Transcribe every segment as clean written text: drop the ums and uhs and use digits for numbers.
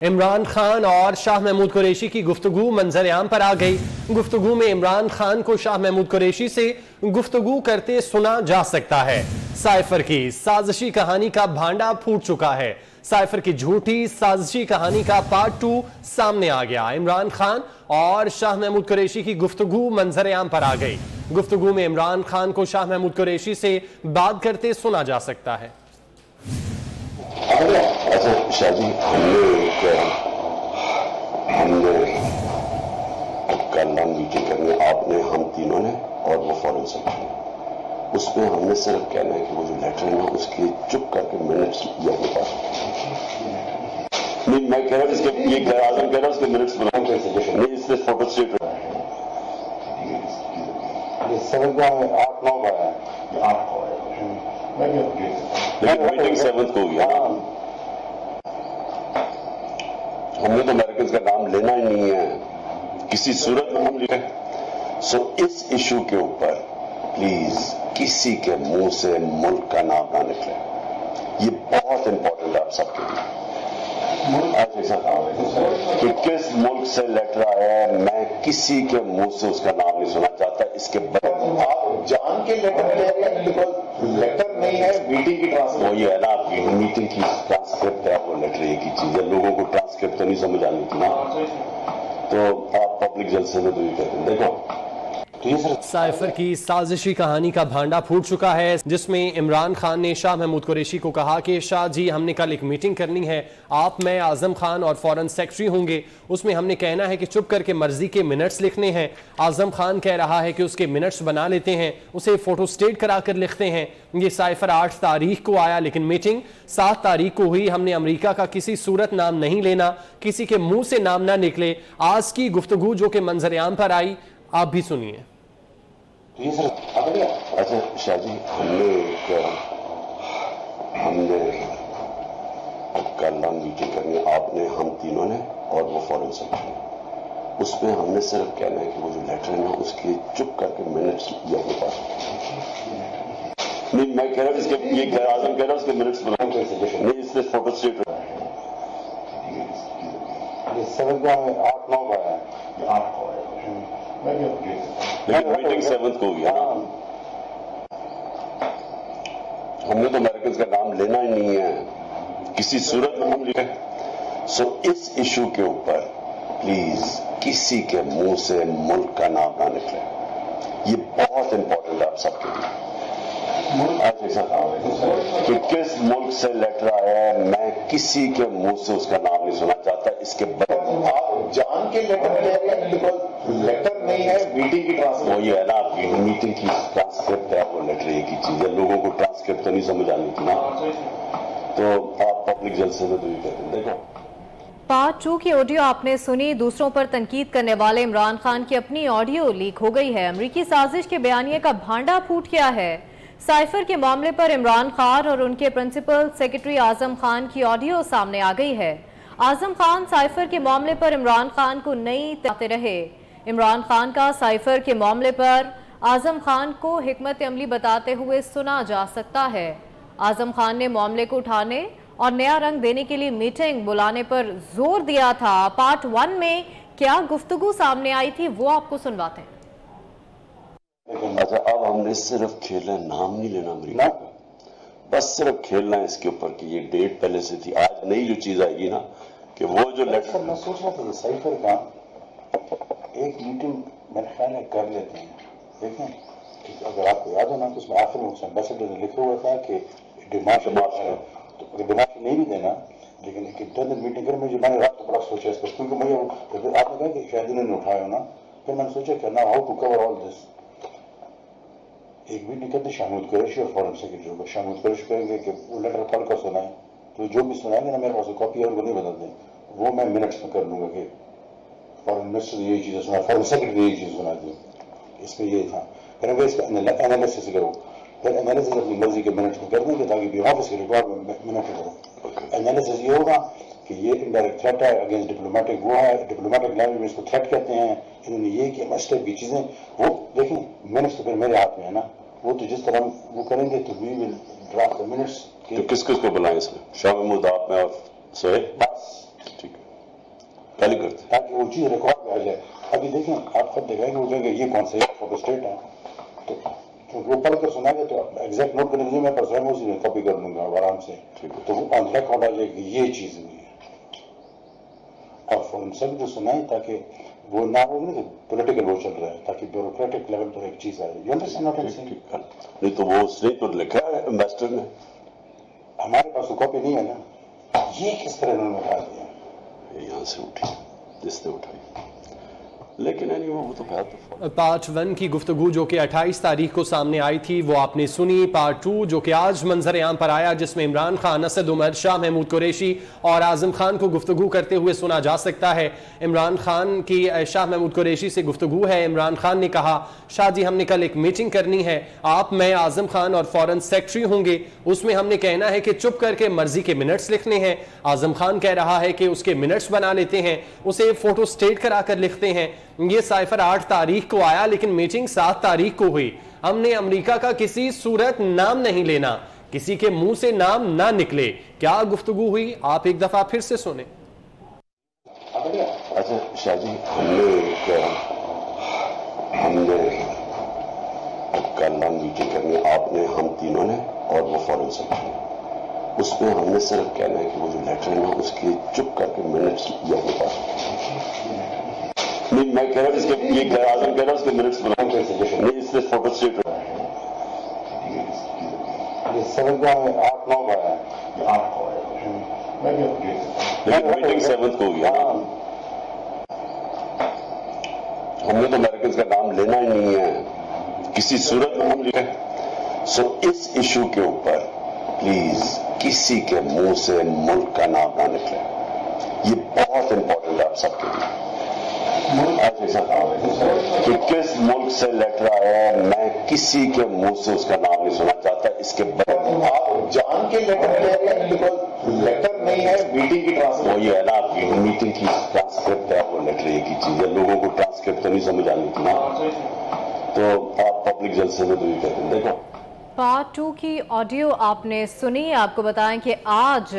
عمران خان اور شاہ محمود قریشی کی گفتگو منظر عام پر آ گئی۔ گفتگو میں عمران خان کو شاہ محمود قریشی سے گفتگو کرتے سنا جا سکتا ہے۔ سائفر کی سازشی کہانی کا بھانڈا پھوٹ چکا ہے۔ سائفر کی جھوٹی سازشی کہانی کا پارٹ 2 سامنے آ گیا۔ عمران خان اور شاہ محمود قریشی کی گفتگو منظر عام پر آ گئی۔ گفتگو میں عمران خان کو شاہ محمود قریشی سے بات کرتے سنا جا سکتا ہے۔ اچھا شاہ جی، ہم نے کل میٹنگ کرنی ہے، آپ نے، ہم تینوں نے اور وہ فورن سیکٹری، اس میں ہم نے صرف کہنا ہے کہ وہ جو لیٹر ہے نا اس کی چپ کر کے منٹس یہ اپنے پاس نہیں، میں کہہ رہا ہوں اس کے یہ اعظم کہہ رہا ہوں اس کے منٹس بناؤں نہیں، اس سے فوٹو اسٹیٹ میٹنگ 7 کو ہوگی۔ ہم نے تو امریکنز کا نام لینا ہی نہیں ہے کسی صورت میں، ہم لکھیں سو اس ایشو کے اوپر پلیز کسی کے منہ سے ملک کا نام نہ نکلے، یہ بہت امپورٹنٹ ہے آپ سب کے لیے کہ کس ملک سے لیٹر آیا ہے، میں کسی کے منہ سے اس کا نام نہیں سنا چاہتا۔ اس کے بعد آپ جان کے لیٹر نہیں ہے، میٹنگ کی ٹرانسکرپٹ، وہ یہ ہے نا میٹنگ کی ٹرانسکرپٹ ہے، وہ لیٹر ایک ہی چیز ہے، لوگوں کو ٹرانسکرپٹ تو نہیں سمجھ آنی تھی نا، تو آپ پبلک جلسے میں تو یہ کہتے ہیں دیکھو۔ سائفر کی سازشی کہانی کا بھانڈا پھوٹ چکا ہے، جس میں عمران خان نے شاہ محمود قریشی کو کہا کہ شاہ جی ہم نے کل ایک میٹنگ کرنی ہے، آپ، میں، اعظم خان اور فورن سیکٹری ہوں گے، اس میں ہم نے کہنا ہے کہ چپ کر کے مرضی کے منٹس لکھنے ہیں۔ اعظم خان کہہ رہا ہے کہ اس کے منٹس بنا لیتے ہیں، اسے فوٹو سٹیٹ کرا کر لکھتے ہیں۔ یہ سائفر 8 تاریخ کو آیا لیکن میٹنگ 7 تاریخ کو ہوئی۔ ہم نے امریکہ کا کسی صورت نام نہیں لینا، کسی کے منہ سے نام نہ نکلے۔ آج کی گفتگو جو کہ منظر عام پر آئی، آپ بھی سنیے۔ اچھا شاہ جی، ہم نے کل میٹنگ کرنی ہے، آپ نے، ہم تینوں نے اور وہ فورن سیکٹری، اس میں ہم نے صرف کہنا ہے کہ وہ جو لیٹر ہے نا اس کی چپ کر کے منٹس یہ اپنے پاس نہیں، میں کہہ رہا ہوں اس کے یہ اعظم کہہ رہا ہوں اس کے منٹس بناؤں نہیں، اس سے فوٹو اسٹیٹ میٹنگ 7 کو ہوگی۔ ہم نے تو امریکنز کا نام لینا ہی نہیں ہے کسی صورت میں، ہم لکھیں سو اس ایشو کے اوپر پلیز کسی کے منہ سے ملک کا نام نہ نکلے، یہ بہت امپورٹنٹ ہے آپ سب کے لیے کہ کس ملک سے لیٹر آیا ہے، میں کسی کے منہ سے اس کا نام نہیں سنا چاہتا۔ اس کے بعد آپ جان کے لیٹر نہیں ہے، میٹنگ کی ٹرانسکرپٹ، وہ یہ ہے نا میٹنگ کی ٹرانسکرپٹ ہے، وہ لیٹر ایک ہی چیز ہے، لوگوں کو ٹرانسکرپٹ تو نہیں سمجھ آنی تھی نا، تو آپ پبلک جلسے میں تو یہ کہتے ہیں دیکھو۔ پارٹ 2 کی آڈیو آپ نے سنی۔ دوسروں پر تنقید کرنے والے عمران خان کی اپنی آڈیو لیک ہو گئی ہے۔ امریکی سازش کے بیانیے کا بھانڈا پھوٹ گیا ہے۔ سائفر کے معاملے پر عمران خان اور ان کے پرنسپل سیکرٹری اعظم خان کی آڈیو سامنے آ گئی ہے۔ اعظم خان سائفر کے معاملے پر عمران خان کو نئی تاتے رہے۔ عمران خان کا سائفر کے معاملے پر اعظم خان کو حکمت عملی بتاتے ہوئے سنا جا سکتا ہے۔ اعظم خان نے معاملے کو اٹھانے اور نیا رنگ دینے کے لیے میٹنگ بلانے پر زور دیا تھا۔ پارٹ 1 میں کیا گفتگو سامنے آئی تھی وہ آپ کو سنواتے ہیں۔ اچھا اب ہم نے صرف کھیلنا ہے، نام نہیں لینا امریکہ کا، بس صرف کھیلنا ہے اس کے اوپر کہ یہ ڈیٹ پہلے سے تھی۔ آج نئی جو چیز آئے گی نا کہ وہ جو لیٹر، میں سوچ رہا تھا یہ سائفر کا ایک میٹنگ میرے خیال ہے کر لیتے ہیں۔ دیکھیں اگر آپ کو یاد ہو نا تو اس میں آخر میں ایمبیسڈر نے لکھا ہوا تھا کہ ڈیمارش نہیں بھی دینا لیکن ایک انٹرنل میٹنگ کریں۔ مجھے میں نے رات کو بڑا سوچا اس پر، کیونکہ مجھے آپ نے کہا کہ شاید انہوں نے اٹھایا نا، پھر میں نے سوچا کہ نا ہاؤ ٹو کور آل دس۔ ایک میٹنگ کرتے شاہ محمود قریشی اور فورن سیکرٹری ہوگا، شاہ محمود قریشی کہیں گے کہ وہ لیٹر پڑھ کر سنائیں، تو جو بھی سنائیں گے نا میرے پاس کاپی اور وہ نہیں بدل دیں، وہ میں منٹس میں کر لوں گا کہ فورن منسٹر یہی چیزیں سنا، فورن سیکرٹری یہی چیز سنا دی، اس میں یہ تھا۔ پھر اگر اس کا انالیسس کرو، پھر انالیسس اپنی مرضی کے منٹس میں کر دیں گے تاکہ بھی آفس کے ریکارڈ میں منٹ کرو۔ انالیسس یہ ہوگا کہ یہ انڈائریکٹ تھریٹ ہے اگینسٹ ڈپلومیٹک، وہ ہے ڈپلومیٹک لینگویج میں اس کو تھریٹ کہتے ہیں، انہوں نے یہ کیا مسٹر کی چیزیں، وہ دیکھیں منٹس تو پھر میرے ہاتھ میں ہے نا، وہ تو جس طرح وہ کریں گے تو وی ول ڈرافٹ دی منٹس۔ تو کس کس کو بلائیں اس میں؟ شاہ محمود، آپ میں اور سہیل، بس ٹھیک ہے۔ पहले करते ताकि वो चीज रिकॉर्ड में आ जाए। अभी देखें आप खुद दिखाएंगे वो जगह ये कौन सा फोटो स्टेट है, तो क्योंकि वो पढ़ कर सुनाएंगे तो एग्जैक्ट नोट करने के लिए मैं पर स्वयं उसी में कॉपी कर लूंगा आराम से, तो वो ऑन रिकॉर्ड आ जाएगी ये चीज हुई है। और फॉरन सब जो सुनाए ताकि वो ना हो ना पॉलिटिकल वो चल रहा है, ताकि ब्यूरोक्रेटिक लेवल पर एक चीज आए। You understand what I am saying? नहीं तो वो उसने तो लिखा है एम्बेसडर ने, हमारे पास वो कॉपी नहीं है ना, ये किस तरह उन्होंने उठा दिया? यहाँ से उठी, जिसने उठाई, लेकिन वो तो पार्ट 1 की गुफ्तगू जो कि 28 तारीख को सामने आई थी वो आपने सुनी। पार्ट 2 जो कि आज मंजर आम पर आया, जिसमें इमरान खान, असद उमर, शाह महमूद कुरैशी और आजम खान को गुफ्तगू करते हुए सुना जा सकता है। इमरान खान की शाह महमूद कुरैशी से गुफ्तगू है। इमरान खान ने कहा, शाह जी हमने कल एक मीटिंग करनी है, आप, मैं, आजम खान और फॉरेन सेक्रेटरी होंगे, उसमें हमने कहना है कि चुप करके मर्जी के मिनट्स लिखने हैं। आजम खान कह रहा है कि उसके मिनट्स बना लेते हैं, उसे फोटो स्टेट करा कर लिखते हैं। ये साइफर 8 तारीख को आया लेकिन मीटिंग 7 तारीख को हुई। हमने अमेरिका का किसी सूरत नाम नहीं लेना, किसी के मुंह से नाम ना निकले। क्या गुफ्तगू हुई आप एक दफा फिर से सुने। अच्छा शाह जी, हमने कल मीटिंग करनी, आपने, हम तीनों ने और वो फॉरेन सेक्रेटरी, उसमें हमने सिर्फ कहना है कि वो जो लेटर है ना उसकी चुप करके मिनट्स ये अपने पास नहीं, मैं कह रहा हूँ इसके ये आजम कह रहा हूँ उसके मिनट्स बनाओ, नहीं इससे फोटो स्टेट मीटिंग 7 को हुई है। हमने तो अमेरिकन का नाम लेना ही नहीं है किसी सूरत में हम लिखे। सो इस इशू के ऊपर प्लीज किसी के मुंह से मुल्क का नाम ना निकले, ये बहुत इंपॉर्टेंट है आप सबके लिए। कि किस मुल्क से लेटर आया है, मैं किसी के मुंह से उसका नाम नहीं सुनना चाहता। इसके बाद आप जान के लेटर कह रहे हैं, बिकॉज लेटर नहीं है, मीटिंग की ट्रांसक्रिप्ट, वो ये है ना, मीटिंग की ट्रांसक्रिप्ट है, वो लेटर एक ही चीज है। लोगों को ट्रांसक्रिप्ट तो नहीं समझ आनी थी ना, तो आप पब्लिक जलसे में तो ये कहते हैं। देखो पार्ट 2 की ऑडियो आपने सुनी। आपको बताएं कि आज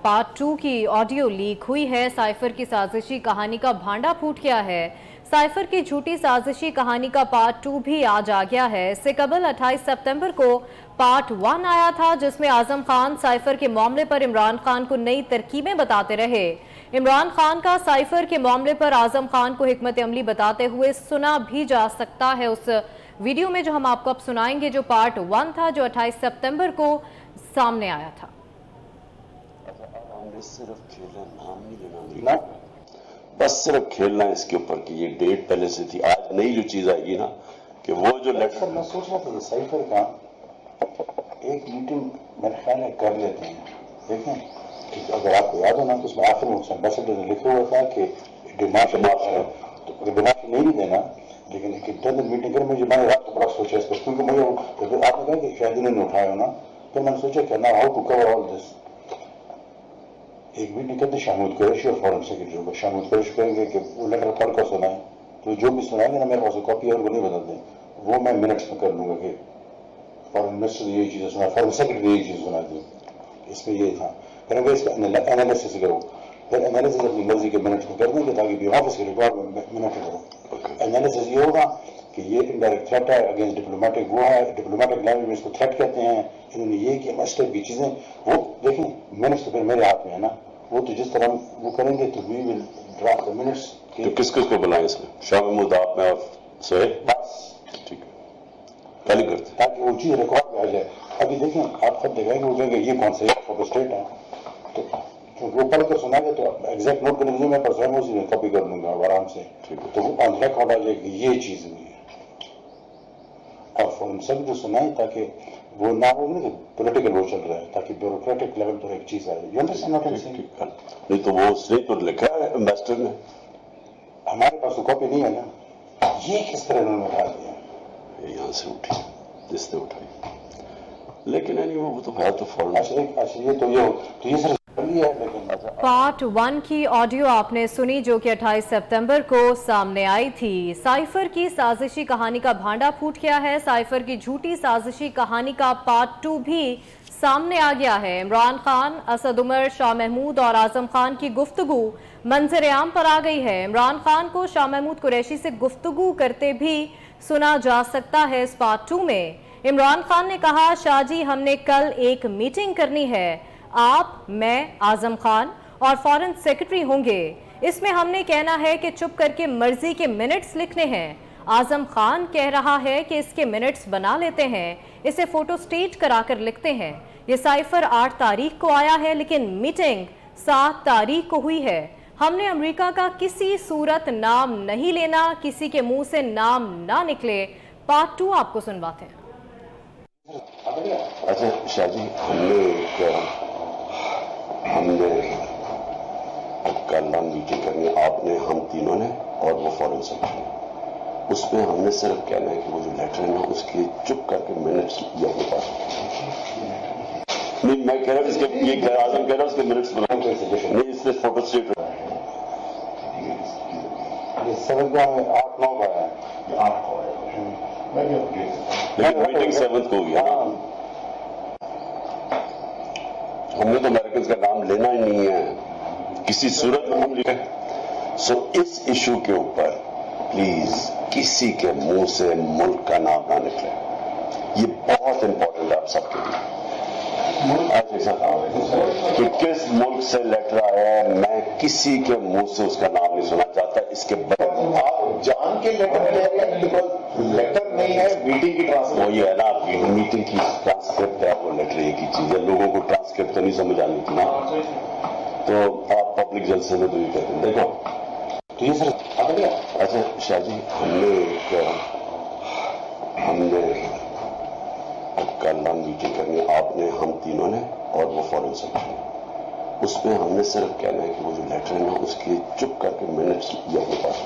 पार्ट 2 की ऑडियो लीक हुई है। साइफर की साजिशी कहानी का भांडा फूट गया है। साइफर की झूठी साजिशी कहानी का पार्ट 2 भी आज आ गया है। इससे कबल 28 सितंबर को पार्ट 1 आया था, जिसमें आजम खान साइफर के मामले पर इमरान खान को नई तरकीबें बताते रहे। इमरान खान का साइफर के मामले पर आजम खान को हिकमत अमली बताते हुए सुना भी जा सकता है उस वीडियो में, जो हम आपको अब सुनाएंगे, जो पार्ट 1 था, जो 28 सितंबर को सामने आया था। हमने सिर्फ खेलना, नाम नहीं लेना, बस सिर्फ खेलना है इसके ऊपर कि ये डेट पहले से थी। आज नई जो चीज आएगी ना कि वो जो लेटर, मैं सोच रहा था साइफर का एक मीटिंग मेरे ख्याल है कर लेते हैं। देखें अगर आपको याद हो ना तो उसमें आखिर में एम्बेसडर ने लिखा हुआ था कि डिमांड है, तो डिमांड नहीं देना, लेकिन एक इंटरनल मीटिंग कर मुझे, मैंने रात को बड़ा सोचा इस पर, क्योंकि मुझे आपने कहा कि शायद उन्होंने उठाया ना, फिर मैंने सोचा कि ना how to cover all this. एक मीटिंग करते शाहमूद कुरैशी और फॉरेन सेक्रेटरी को, शाहमूद कुरैशी कहेंगे कि वो लेटर पढ़ कर सुनाए, तो जो भी सुनाएंगे ना मेरे पास कॉपी और वो नहीं बदल दें, वो मैं मिनट्स में कर लूंगा कि फॉरेन मिनिस्टर ने यही चीजें सुना, फॉरेन सेक्रेटरी ने यही चीज सुना दी, इसमें ये था। फिर इसका एनालिसिस करो, फिर एनालिसिस अपनी मर्जी के मिनट्स में कर देंगे ताकि ऑफिस के रिकॉर्ड में मिनट करो। एनालिसिस ये होगा कि ये इनडायरेक्ट थ्रेट है अगेंस्ट डिप्लोमेटिक, वो है डिप्लोमेटिक लैंग्वेज में इसको थ्रेट कहते हैं, इन्होंने ये किया, मस्टर्ड की चीजें, वो देखें मिनट्स तो फिर मेरे हाथ में है ना, वो तो जिस तरह वो करेंगे तो we will draft the minutes. तो किस किस को बुलाएं इसमें? शाह महमूद, आप में और सोहेल, बस ठीक है, पहले करते ताकि वो चीज रिकॉर्ड में आ जाए। अभी देखें आप खुद दिखाएंगे वो जगह ये कौन सा फोटो स्टेट है, तो वो पढ़ कर सुनाएंगे तो एग्जैक्ट नोट करने के लिए मैं पर स्वयं उसी में कॉपी कर लूंगा आराम से, तो वो ऑन रिकॉर्ड आ जाएगी ये चीज हुई है। और फॉरन सब जो सुनाए ताकि वो ना हो ना पॉलिटिकल वो चल रहा है, ताकि ब्यूरोक्रेटिक लेवल पर एक चीज आए। You understand what I am saying? नहीं तो वो उसने तो लिखा है एम्बेसडर ने, हमारे पास तो कॉपी नहीं है ना, ये किस तरह उन्होंने उठा दिया? यहाँ से उठी, जिसने उठाई, लेकिन वो तो है तो फॉरन। अच्छा ये तो ये सिर्फ पार्ट 1 की ऑडियो आपने सुनी, जो कि 28 सितंबर को सामने आई थी। साइफर की साजिशी कहानी का भांडा फूट गया है। साइफर की झूठी साजिशी कहानी का पार्ट 2 भी सामने आ गया है। इमरान खान, असद उमर, शाह महमूद और आजम खान की गुफ्तगू मंजर आम पर आ गई है। इमरान खान को शाह महमूद कुरैशी से गुफ्तगू करते भी सुना जा सकता है। इस पार्ट 2 में इमरान खान ने कहा, शाह जी हमने कल एक मीटिंग करनी है, आप, मैं, आजम खान और फॉरेन सेक्रेटरी होंगे। इसमें हमने कहना है कि चुप करके मर्जी के मिनट्स लिखने हैं। आजम खान कह रहा है कि इसके मिनट्स बना लेते हैं, इसे फोटो स्टेट कराकर लिखते हैं। ये साइफर 8 तारीख को आया है लेकिन मीटिंग 7 तारीख को हुई है। हमने अमेरिका का किसी सूरत नाम नहीं लेना, किसी के मुंह से नाम ना निकले। पार्ट 2 आपको सुनवाते हैं। अच्छा शाह जी, हमने कल मीटिंग करनी, आपने, हम तीनों ने और वो फॉरेन सेक्रेटरी, उसमें हमने सिर्फ कहना है कि वो जो लेटर है ना उसकी चुप करके मिनट्स ये अपने पास नहीं, मैं कह रहा हूँ इसके ये आजम कह रहा हूँ उसके मिनट्स बनाओ नहीं, इससे फोटो स्टेट 8-9 का है, लेकिन मीटिंग 7 को हुई है। हमने तो अमेरिकन का नाम लेना ही नहीं है किसी सूरत में, हम लिखे। सो इस इशू के ऊपर प्लीज किसी के मुंह से मुल्क का नाम ना निकले, ये बहुत इंपॉर्टेंट है आप सबके लिए। कि किस मुल्क से लेटर आया है, मैं किसी के मुंह से उसका नाम नहीं सुना चाहता। इसके बाद आप जान के लेटर ले रहे हैं, बिकॉज लेटर नहीं है, मीटिंग की ट्रांसक्रिप्ट। वो ये है ना, मीटिंग की ट्रांसक्रिप्ट है, वो लेटर एक ही चीज है, लोगों को ट्रांसक्रिप्ट तो नहीं समझ आनी थी ना, तो आप पब्लिक जलसे में तो ये कहते हैं। देखो तो ये सर अच्छा शाह जी, हमने कल मीटिंग करनी, आपने, हम तीनों ने और वो फॉरेन सेक्रेटरी, उसमें हमने सिर्फ कहना है कि वो जो लेटर है ना उसकी चुप करके मिनट्स ये अपने पास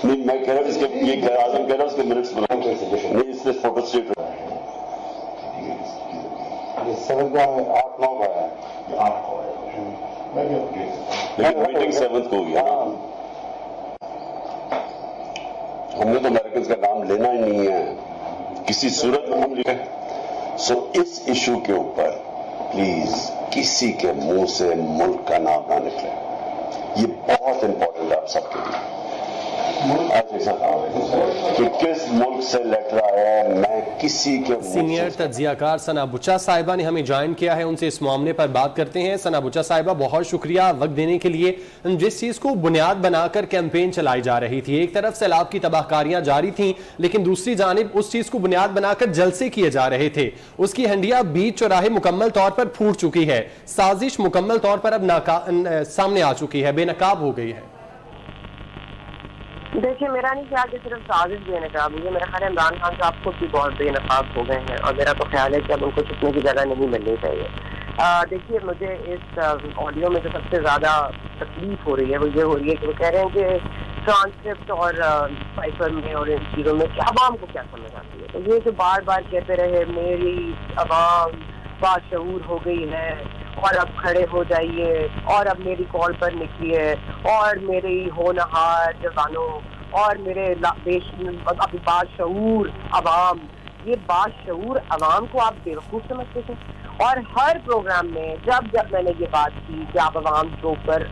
नहीं, मैं कह रहा हूँ इसके ये आजम कह रहा हूँ उसके मिनट्स बनाओ नहीं, इससे फोटो स्टेट 8-9 का है, लेकिन मीटिंग 7 को हुई है। हमने तो अमेरिकन का नाम लेना ही नहीं है किसी सूरत में, हम लिखे। सो इस इशू के ऊपर प्लीज किसी के मुंह से मुल्क का नाम ना निकले, ये बहुत इंपॉर्टेंट है आप सबके लिए। कि किस मुल्क से लेटर आया है, मैं किसी के सीनियर तज्जियाकार सना बुचा साहिबा ने हमें ज्वाइन किया है, उनसे इस मामले पर बात करते हैं। सना बुचा साहिबा, बहुत शुक्रिया वक्त देने के लिए। जिस चीज को बुनियाद बनाकर कैंपेन चलाई जा रही थी, एक तरफ सैलाब की तबाहकारियां जारी थी, लेकिन दूसरी जानिब उस चीज को बुनियाद बनाकर जलसे किए जा रहे थे, उसकी हंडिया बीच चौराहे मुकम्मल तौर पर फूट चुकी है। साजिश मुकम्मल तौर पर अब सामने आ चुकी है, बेनकाब हो गई है। देखिए, मेरा नहीं ख्याल कि सिर्फ साजिश बेनकाब हुई है, मेरा ख्याल है इमरान खान साहब खुद भी बहुत बेनकाब हो गए हैं और मेरा तो ख्याल है कि अब उनको छुपने की जगह नहीं मिलनी चाहिए। देखिए, मुझे इस ऑडियो में जो सबसे ज़्यादा तकलीफ हो रही है वो ये हो रही है कि वो कह रहे हैं कि ट्रांसक्रिप्ट और साइफर में और इन चीज़ों में कि आवाम को क्या समझ आती है। तो ये जो बार बार कहते रहे मेरी आवाम बाशऊर हो गई है और अब खड़े हो जाइए और अब मेरी कॉल पर निकलिए और मेरे होनहार जवानों और मेरे अभी बाशऊर अवाम, ये बाशऊर अवाम को आप बेवकूफ़ समझते थे। और हर प्रोग्राम में जब जब मैंने ये बात की कि आप अवाम के ऊपर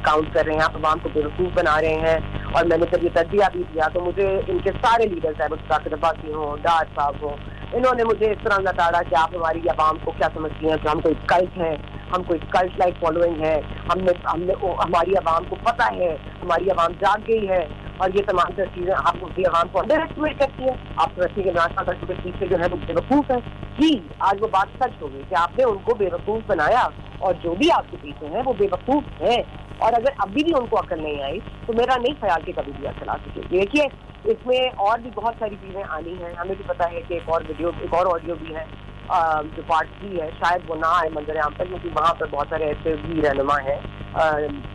काउंट कर रहे हैं, आप अवाम को बेवकूफ़ बना रहे हैं, और मैंने जब ये तजबिया भी दिया तो मुझे इनके सारे लीडर्स हैं, मुश्ताक अब्बासी हों, डार साहब हों, इन्होंने मुझे इस तरह नताड़ा कि आप हमारी अवाम को क्या समझती हैं कि हम कोई कल्ट हैं, हम कोई कल्ट लाइक फॉलोइंग है, हमारी अवाम को पता है, हमारी अवाम जाग गई है और ये तमाम तर चीज़ें आप उसकी अवाम को अंडर एस्टिमेट करती हैं। आप रखी के इमरान खान के पीछे जो है वो बेवकूफ़ है। जी, आज वो बात सच हो गई कि आपने उनको बेवकूफ़ बनाया और जो भी आपके पीछे हैं वो बेवकूफ़ हैं, और अगर अभी भी उनको अकल नहीं आई तो मेरा नहीं ख्याल कि कभी भी अकल आ सकेगी। देखिए, इसमें और भी बहुत सारी चीज़ें आनी हैं, हमें भी पता है कि एक और ऑडियो भी है जो पार्ट 3 है, शायद वो ना आए मंजर आम तक, क्योंकि वहाँ पर बहुत सारे ऐसे भी रहनुमा हैं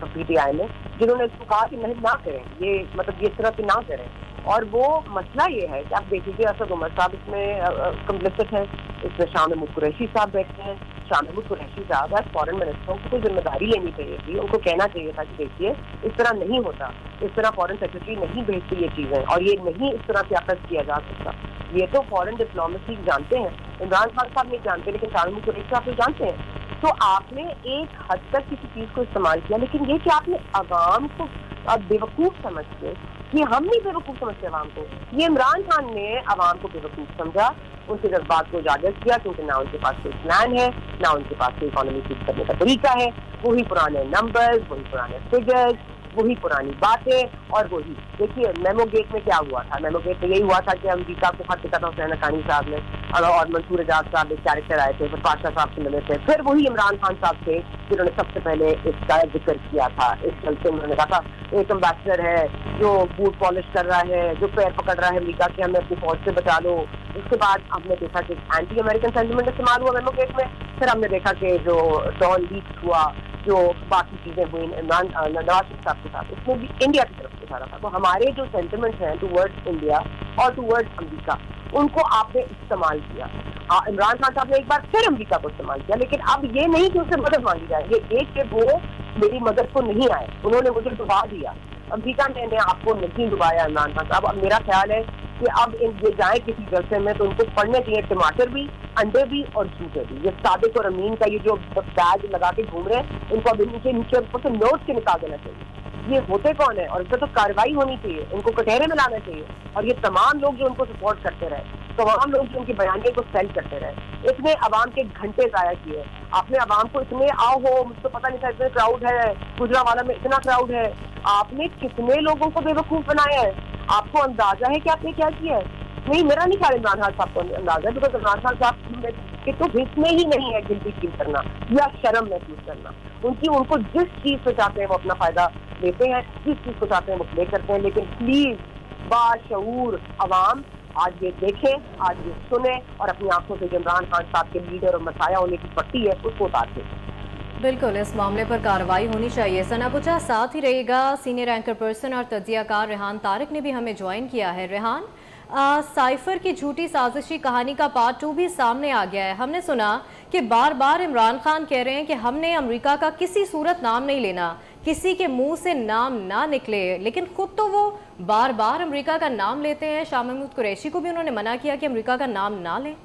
PTI में जिन्होंने इसको कहा कि नहीं ना करें, ये मतलब ये इस तरह से ना करें। और वो मसला ये है कि आप देखिए असद उमर साहब इसमें कम्प्लिसिट हैं, इसमें शाह महमूद कुरैशी साहब बैठे हैं। शाह महमूद कुरैशी साहब आज फॉरेन मिनिस्टरों को कोई जिम्मेदारी लेनी चाहिए थी, उनको कहना चाहिए था कि देखिए इस तरह नहीं होता, इस तरह फॉरेन सेक्रेटरी नहीं भेजती ये चीज़ें, और ये नहीं इस तरह से अप्रोच किया जा सकता। ये तो फॉरेन डिप्लोमेसी जानते हैं, इमरान खान साहब नहीं जानते, लेकिन शाह महमूद कुरैशी साहब तो जानते हैं। تو آپ نے ایک حد تک کسی چیز کو استعمال کیا، لیکن یہ کہ آپ نے عوام کو بیوقوف سمجھ کے، یہ ہم نہیں بیوقوف سمجھتے عوام کو، یہ عمران خان نے عوام کو بیوقوف سمجھا، ان کے جذبات کو اجاگر کیا، کیونکہ نہ ان کے پاس کوئی پلان ہے، نہ ان کے پاس کوئی اکانومی ٹھیک کرنے کا طریقہ ہے، وہی پرانے نمبرز، وہی پرانے فگرز، وہی پرانی باتیں، اور وہی دیکھیے میمو گیٹ میں کیا ہوا تھا. میمو گیٹ میں یہی ہوا تھا کہ امریکہ کو خط لکھا تھا حسین حقانی صاحب نے، اور منصور اعجاز صاحب ایک کیریکٹر آئے تھے، پھر پاشا صاحب سے ملے تھے، پھر وہی عمران خان صاحب تھے جنہوں نے سب سے پہلے اس کا ذکر کیا تھا. اس چلتے انہوں نے کہا تھا ایک امبیسڈر ہے جو بوٹ پالش کر رہا ہے، جو پیر پکڑ رہا ہے امریکہ کے، ہمیں اپنی فوج سے بچا لو. اس کے بعد ہم نے دیکھا کہ اینٹی امریکن سینٹیمنٹ استعمال ہوا میمو گیٹ میں. پھر ہم نے دیکھا کہ جو ڈان لیکس ہوا، جو باقی چیزیں ہوئی نواز شریف صاحب کے ساتھ، اس میں بھی انڈیا کی طرف سے سارا تھا. تو ہمارے جو سینٹیمنٹس ہیں ٹوورڈ انڈیا اور ٹوورڈ امریکہ، ان کو آپ نے استعمال کیا. عمران خان صاحب نے ایک بار پھر امریکہ کو استعمال کیا، لیکن اب یہ نہیں کہ اس سے مدد مانگی جائے. یہ ایک کہ وہ میری مدد کو نہیں آئے، انہوں نے مجھے ڈبا دیا. امریکہ نے آپ کو نہیں ڈبایا عمران خان صاحب. اب میرا خیال ہے کہ اب یہ جائیں کسی جلسے میں تو ان کو پڑھنے چاہیے ٹماٹر بھی، انڈے بھی اور جوتے بھی. یہ صادق اور امین کا یہ جو بیگ لگا کے گھوم رہے ہیں، ان کو اب نیچے اوپر سے نوٹ کے نکال دینا چاہیے. یہ ہوتے کون ہیں اور اس پہ تو کارروائی ہونی چاہیے، ان کو کٹہرے میں لانا چاہیے. اور یہ تمام لوگ جو ان کو سپورٹ کرتے رہے، تمام لوگ جو ان کے بیانیے کو سیل کرتے رہے، اتنے عوام کے گھنٹے ضائع کیے. آپ نے عوام کو اتنے آؤ ہو، مجھ کو پتہ نہیں تھا اتنے کراؤڈ ہے، گجرانوالہ میں اتنا کراؤڈ ہے. آپ نے کتنے لوگوں کو بیوقوف بنایا ہے؟ آپ کو اندازہ ہے کہ آپ نے کیا کیا ہے؟ نہیں، میرا نہیں خیال عمران خان صاحب کو اندازہ ہے، بیکاز عمران خان صاحب کے تو حص میں ہی نہیں ہے گلٹی فیل کرنا یا شرم محسوس کرنا. ان کو جس چیز سے چاہتے ہیں وہ اپنا فائدہ لیتے ہیں، جس چیز کو چاہتے ہیں وہ پلے کرتے ہیں. لیکن پلیز باشعور عوام آج یہ دیکھیں، آج یہ سنیں اور اپنی آنکھوں سے عمران خان صاحب کے لیڈر اور مسایہ ہونے کی پٹی ہے اس کو اتار دیں. بالکل، اس معاملے پر کارروائی ہونی چاہیے. ثنا پوچھا ساتھ ہی رہے گا. سینئر اینکر پرسن اور تجزیہ کار ریحان طارق نے بھی ہمیں جوائن کیا ہے. ریحان، سائفر کی جھوٹی سازشی کہانی کا پارٹ 2 بھی سامنے آ گیا ہے. ہم نے سنا کہ بار بار عمران خان کہہ رہے ہیں کہ ہم نے امریکہ کا کسی صورت نام نہیں لینا، کسی کے منہ سے نام نہ نکلے، لیکن خود تو وہ بار بار امریکہ کا نام لیتے ہیں. شاہ محمود قریشی کو بھی انہوں نے منع کیا کہ امریکہ کا نام نہ لیں.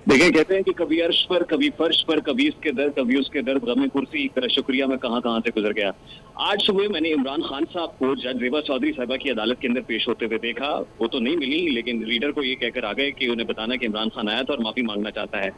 دیکھیں، کہتے ہیں کہ کبھی عرش پر، کبھی فرش پر، کبھی اس کے در، کبھی اس کے درد، غم کرسی، شکریہ میں کہاں سے گزر گیا. آج صبح میں نے عمران خان صاحب کو جج زیبا چودھری صاحبہ کی عدالت کے اندر پیش ہوتے ہوئے دیکھا. وہ تو نہیں ملی، لیکن لیڈر کو یہ کہہ کر آ گئے کہ انہیں بتانا کہ عمران خان آیا تھا اور معافی مانگنا چاہتا ہے.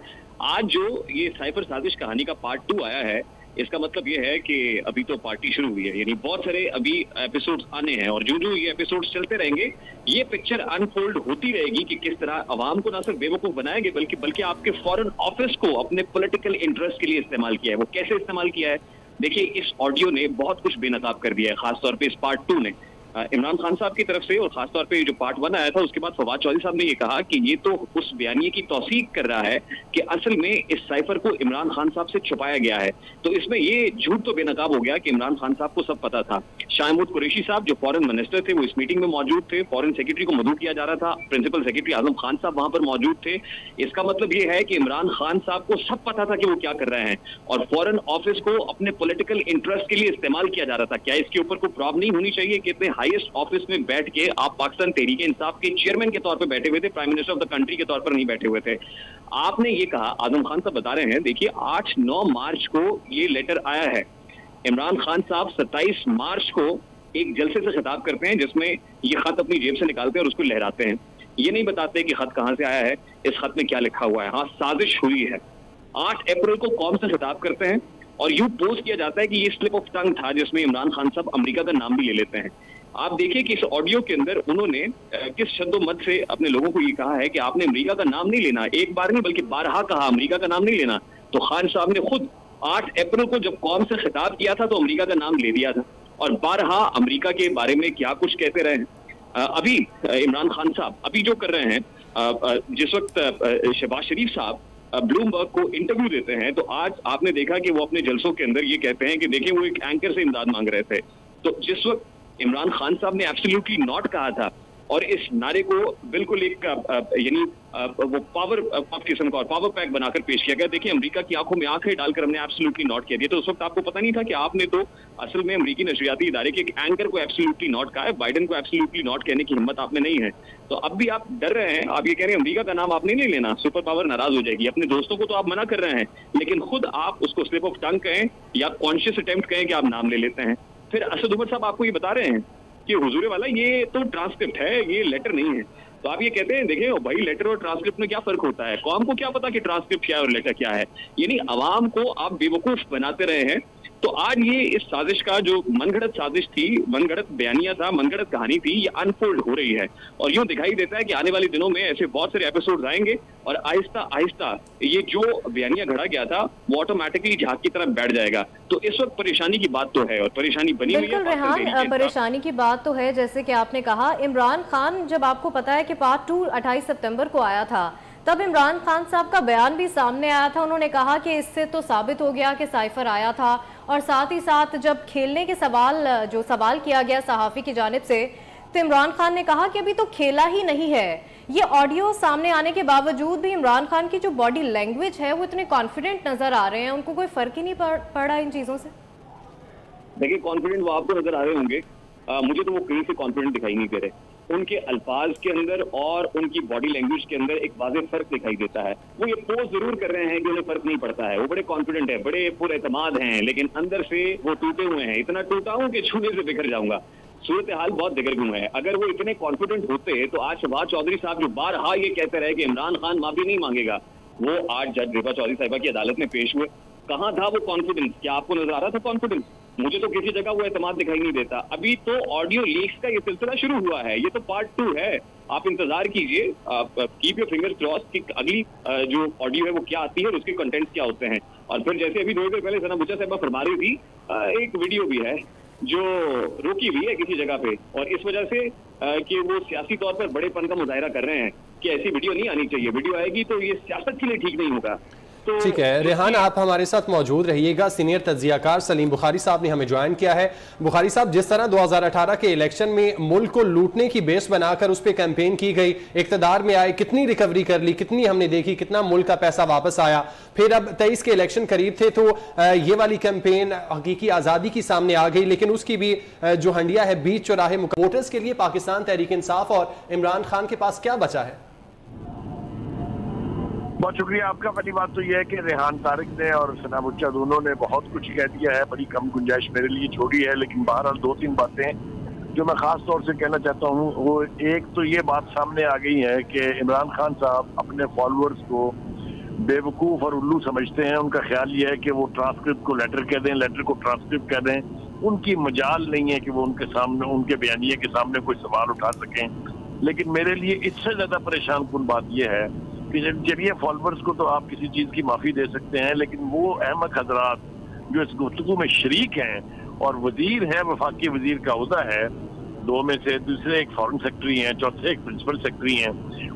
آج جو یہ سائفر سازش کہانی کا پارٹ 2 آیا ہے، اس کا مطلب یہ ہے کہ ابھی تو پارٹی شروع ہوئی ہے، یعنی بہت سارے ابھی ایپیسوڈز آنے ہیں، اور جو یہ ایپیسوڈز چلتے رہیں گے یہ پکچر انفولڈ ہوتی رہے گی کہ کس طرح عوام کو نہ صرف بے وقوف بنائیں گے بلکہ آپ کے فورن آفس کو اپنے پولیٹیکل انٹرسٹ کے لیے استعمال کیا ہے. وہ کیسے استعمال کیا ہے؟ دیکھیے، اس آڈیو نے بہت کچھ بے نقاب کر دیا ہے، خاص طور پہ اس پارٹ 2 نے. عمران خان صاحب کی طرف سے، اور خاص طور پہ جو پارٹ 1 آیا تھا اس کے بعد فواد چودھری صاحب نے یہ کہا کہ یہ تو اس بیانیے کی توثیق کر رہا ہے کہ اصل میں اس سائفر کو عمران خان صاحب سے چھپایا گیا ہے. تو اس میں یہ جھوٹ تو بے نقاب ہو گیا کہ عمران خان صاحب کو سب پتا تھا. شاہ محمود قریشی صاحب جو فورن منسٹر تھے وہ اس میٹنگ میں موجود تھے، فورن سیکرٹری کو مدعو کیا جا رہا تھا، پرنسپل سیکرٹری اعظم خان صاحب وہاں پر موجود تھے. اس کا مطلب یہ ہے کہ عمران خان صاحب کو سب پتا تھا کہ وہ کیا کر رہے ہیں، اور فورن آفس کو اپنے پولیٹیکل انٹرسٹ کے لیے استعمال کیا جا رہا تھا. کیا اس کے اوپر کوئی پراب نہیں ہونی چاہیے کہ اتنے ہائیسٹ آفس میں بیٹھ کے آپ پاکستان تحریک انصاف کے چیئرمین کے طور پہ بیٹھے ہوئے تھے، prime minister of the country کے طور پر نہیں بیٹھے ہوئے تھے. آپ نے یہ کہا، اعظم خان صاحب بتا رہے ہیں، دیکھیے 8-9 مارچ کو یہ لیٹر آیا ہے. عمران خان صاحب 27 مارچ کو ایک جلسے سے خطاب کرتے ہیں جس میں یہ خط اپنی جیب سے نکالتے ہیں اور اس کو لہراتے ہیں. یہ نہیں بتاتے کہ خط کہاں سے آیا ہے، اس خط میں کیا لکھا ہوا ہے. ہاں، سازش ہوئی ہے. 8 اپریل کو قوم سے خطاب کرتے ہیں اور یوں پوسٹ کیا جاتا ہے کہ یہ سلپ آف ٹنگ تھا جس میں عمران خان صاحب امریکہ کا نام بھی لے لیتے ہیں. آپ دیکھیں کہ اس آڈیو کے اندر انہوں نے کس شد و مت سے اپنے لوگوں کو یہ کہا ہے کہ آپ نے امریکہ کا نام نہیں لینا. ایک بار نہیں بلکہ بارہا کہا امریکہ کا نام نہیں لینا. تو خان صاحب نے خود 8 اپریل کو جب قوم سے خطاب کیا تھا تو امریکہ کا نام لے دیا تھا، اور بارہا امریکہ کے بارے میں کیا کچھ کہتے رہے ہیں. ابھی عمران خان صاحب ابھی جو کر رہے ہیں، جس وقت شہباز شریف صاحب بلوم برگ کو انٹرویو دیتے ہیں تو آج آپ نے دیکھا کہ وہ اپنے جلسوں کے اندر یہ کہتے ہیں کہ دیکھیں وہ ایک اینکر سے امداد مانگ رہے تھے. تو جس وقت عمران خان صاحب نے ایبسلیوٹلی ناٹ کہا تھا اور اس نعرے کو بالکل ایک یعنی وہ پاور قسم کا اور پاور پیک بنا کر پیش کیا گیا. دیکھیں امریکہ کی آنکھوں میں آنکھیں ڈال کر ہم نے ایبسلیوٹلی ناٹ کہہ دیا. تو اس وقت آپ کو پتہ نہیں تھا کہ آپ نے تو اصل میں امریکی نشریاتی ادارے کے ایک اینکر کو ایبسلیوٹلی ناٹ کہا ہے, بائیڈن کو ایبسلیوٹلی ناٹ کہنے کی ہمت آپ میں نہیں ہے. تو اب بھی آپ ڈر رہے ہیں, آپ یہ کہہ رہے ہیں امریکہ کا نام آپ نہیں لینا, سپر پاور ناراض ہو جائے گی. اپنے دوستوں کو تو آپ منع کر رہے ہیں, لیکن خود آپ اس کو سلپ آف ٹنگ کہیں یا کانشیس اٹیمپٹ کہیں کہ آپ نام لے لیتے ہیں. پھر اسد عمر صاحب آپ کو یہ بتا رہے ہیں کہ حضور والا یہ تو ٹرانسکرپٹ ہے, یہ لیٹر نہیں ہے. تو آپ یہ کہتے ہیں دیکھیں بھائی لیٹر اور ٹرانسکرپٹ میں کیا فرق ہوتا ہے, قوم کو کیا پتا کہ ٹرانسکرپٹ کیا ہے اور لیٹر کیا ہے. یعنی عوام کو آپ بے وقوف بناتے رہے ہیں. تو آج یہ اس سازش کا جو من گھڑت سازش تھی, من گھڑت بیانیہ تھا, من گھڑت کہانی تھی, یہ انفولڈ ہو رہی ہے. اور یوں دکھائی دیتا ہے کہ آنے والے دنوں میں ایسے بہت سارے ایپیسوڈ آئیں گے اور آہستہ آہستہ یہ جو بیانیہ گھڑا گیا تھا وہ آٹومیٹکلی جھاگ کی طرف بیٹھ جائے گا. تو اس وقت پریشانی کی بات تو ہے اور پریشانی بنی ہوئی ہے. بالکل ریحان, پریشانی کی بات تو ہے. جیسے کہ آپ نے کہا عمران خان, جب آپ کو پتا ہے کہ پارٹ 2 28 ستمبر کو آیا تھا, تب عمران خان صاحب کا بیان بھی سامنے آیا تھا. انہوں نے کہا کہ اس سے تو ثابت ہو گیا کہ سائفر آیا تھا, اور ساتھ ہی ساتھ جب کھیلنے کے سوال کیا گیا صحافی کی جانب سے, تو عمران خان نے کہا کہ ابھی تو کھیلا ہی نہیں ہے. یہ آڈیو سامنے آنے کے باوجود بھی عمران خان کی جو باڈی لینگویج ہے وہ اتنے کانفیڈنٹ نظر آ رہے ہیں, ان کو کوئی فرق ہی نہیں پڑ رہا ان چیزوں سے. دیکھیں کانفیڈنٹ وہ آپ کو نظر آ رہے ہوں گے, مجھے تو وہ کہیں سے کانفیڈنٹ دکھائی نہیں دے رہے. ان کے الفاظ کے اندر اور ان کی باڈی لینگویج کے اندر ایک واضح فرق دکھائی دیتا ہے. وہ یہ پوز ضرور کر رہے ہیں کہ انہیں فرق نہیں پڑتا ہے, وہ بڑے کانفیڈنٹ ہیں, بڑے پر اعتماد ہیں, لیکن اندر سے وہ ٹوٹے ہوئے ہیں. اتنا ٹوٹا ہوں کہ چھونے سے بکھر جاؤں گا. صورتحال بہت دگرگوں ہے. اگر وہ اتنے کانفیڈنٹ ہوتے تو آج شہباز چودھری صاحب جو بارہا یہ کہتے رہے کہ عمران خان معافی نہیں مانگے گا, وہ آج جج زیبا چودھری صاحبہ کی عدالت میں پیش ہوئے. کہاں تھا وہ کانفیڈنس؟ کیا آپ کو نظر آ رہا تھا کانفیڈنس؟ مجھے تو کسی جگہ وہ اعتماد دکھائی نہیں دیتا. ابھی تو آڈیو لیکس کا یہ سلسلہ شروع ہوا ہے, یہ تو پارٹ 2 ہے. آپ انتظار کیجئے, کیپ یور فنگر کراس کہ اگلی جو آڈیو ہے وہ کیا آتی ہے اور اس کے کنٹینٹس کیا ہوتے ہیں. اور پھر جیسے ابھی 2 دیر پہلے ثنا بچا صاحبہ فرما رہی تھی, ایک ویڈیو بھی ہے جو روکی ہوئی ہے کسی جگہ پہ, اور اس وجہ سے کہ وہ سیاسی طور پر بڑے پن کا مظاہرہ کر رہے ہیں کہ ایسی ویڈیو نہیں آنی چاہیے. ویڈیو آئے گی تو یہ سیاست کے لیے ٹھیک نہیں ہوگا. ٹھیک ہے ریحان, آپ ہمارے ساتھ موجود رہیے گا. سینئر تجزیہ کار سلیم بخاری صاحب نے ہمیں جوائن کیا ہے. بخاری صاحب, جس طرح 2018 کے الیکشن میں ملک کو لوٹنے کی بیس بنا کر اس پہ کیمپین کی گئی, اقتدار میں آئے, کتنی ریکوری کر لی, کتنی ہم نے دیکھی, کتنا ملک کا پیسہ واپس آیا. پھر اب 23 کے الیکشن قریب تھے تو یہ والی کیمپین حقیقی آزادی کی سامنے آ گئی, لیکن اس کی بھی جو ہنڈیا ہے بیچ چوراہے ووٹرز کے لیے پاکستان تحریک انصاف اور عمران خان کے پاس کیا بچا ہے؟ بہت شکریہ آپ کا. پہلی بات تو یہ ہے کہ ریحان طارق نے اور ثنا بچا دونوں نے بہت کچھ کہہ دیا ہے, بڑی کم گنجائش میرے لیے چھوڑی ہے. لیکن بہرحال 2-3 باتیں جو میں خاص طور سے کہنا چاہتا ہوں, وہ ایک تو یہ بات سامنے آ گئی ہے کہ عمران خان صاحب اپنے فالوورز کو بے وقوف اور الو سمجھتے ہیں. ان کا خیال یہ ہے کہ وہ ٹرانسکرپٹ کو لیٹر کہہ دیں, لیٹر کو ٹرانسکرپٹ کہہ دیں. ان کی مجال نہیں ہے کہ وہ ان کے سامنے, ان کے بیانیے کے سامنے کوئی سوال اٹھا سکیں. لیکن میرے لیے اس سے زیادہ پریشان کن بات یہ ہے کہ جب یہ فالوورز کو تو آپ کسی چیز کی معافی دے سکتے ہیں, لیکن وہ احمق حضرات جو اس گفتگو میں شریک ہیں اور وزیر ہیں, وفاقی وزیر کا عہدہ ہے, 2 میں سے دوسرے ایک فارن سیکرٹری ہیں, چوتھے ایک پرنسپل سیکرٹری ہیں,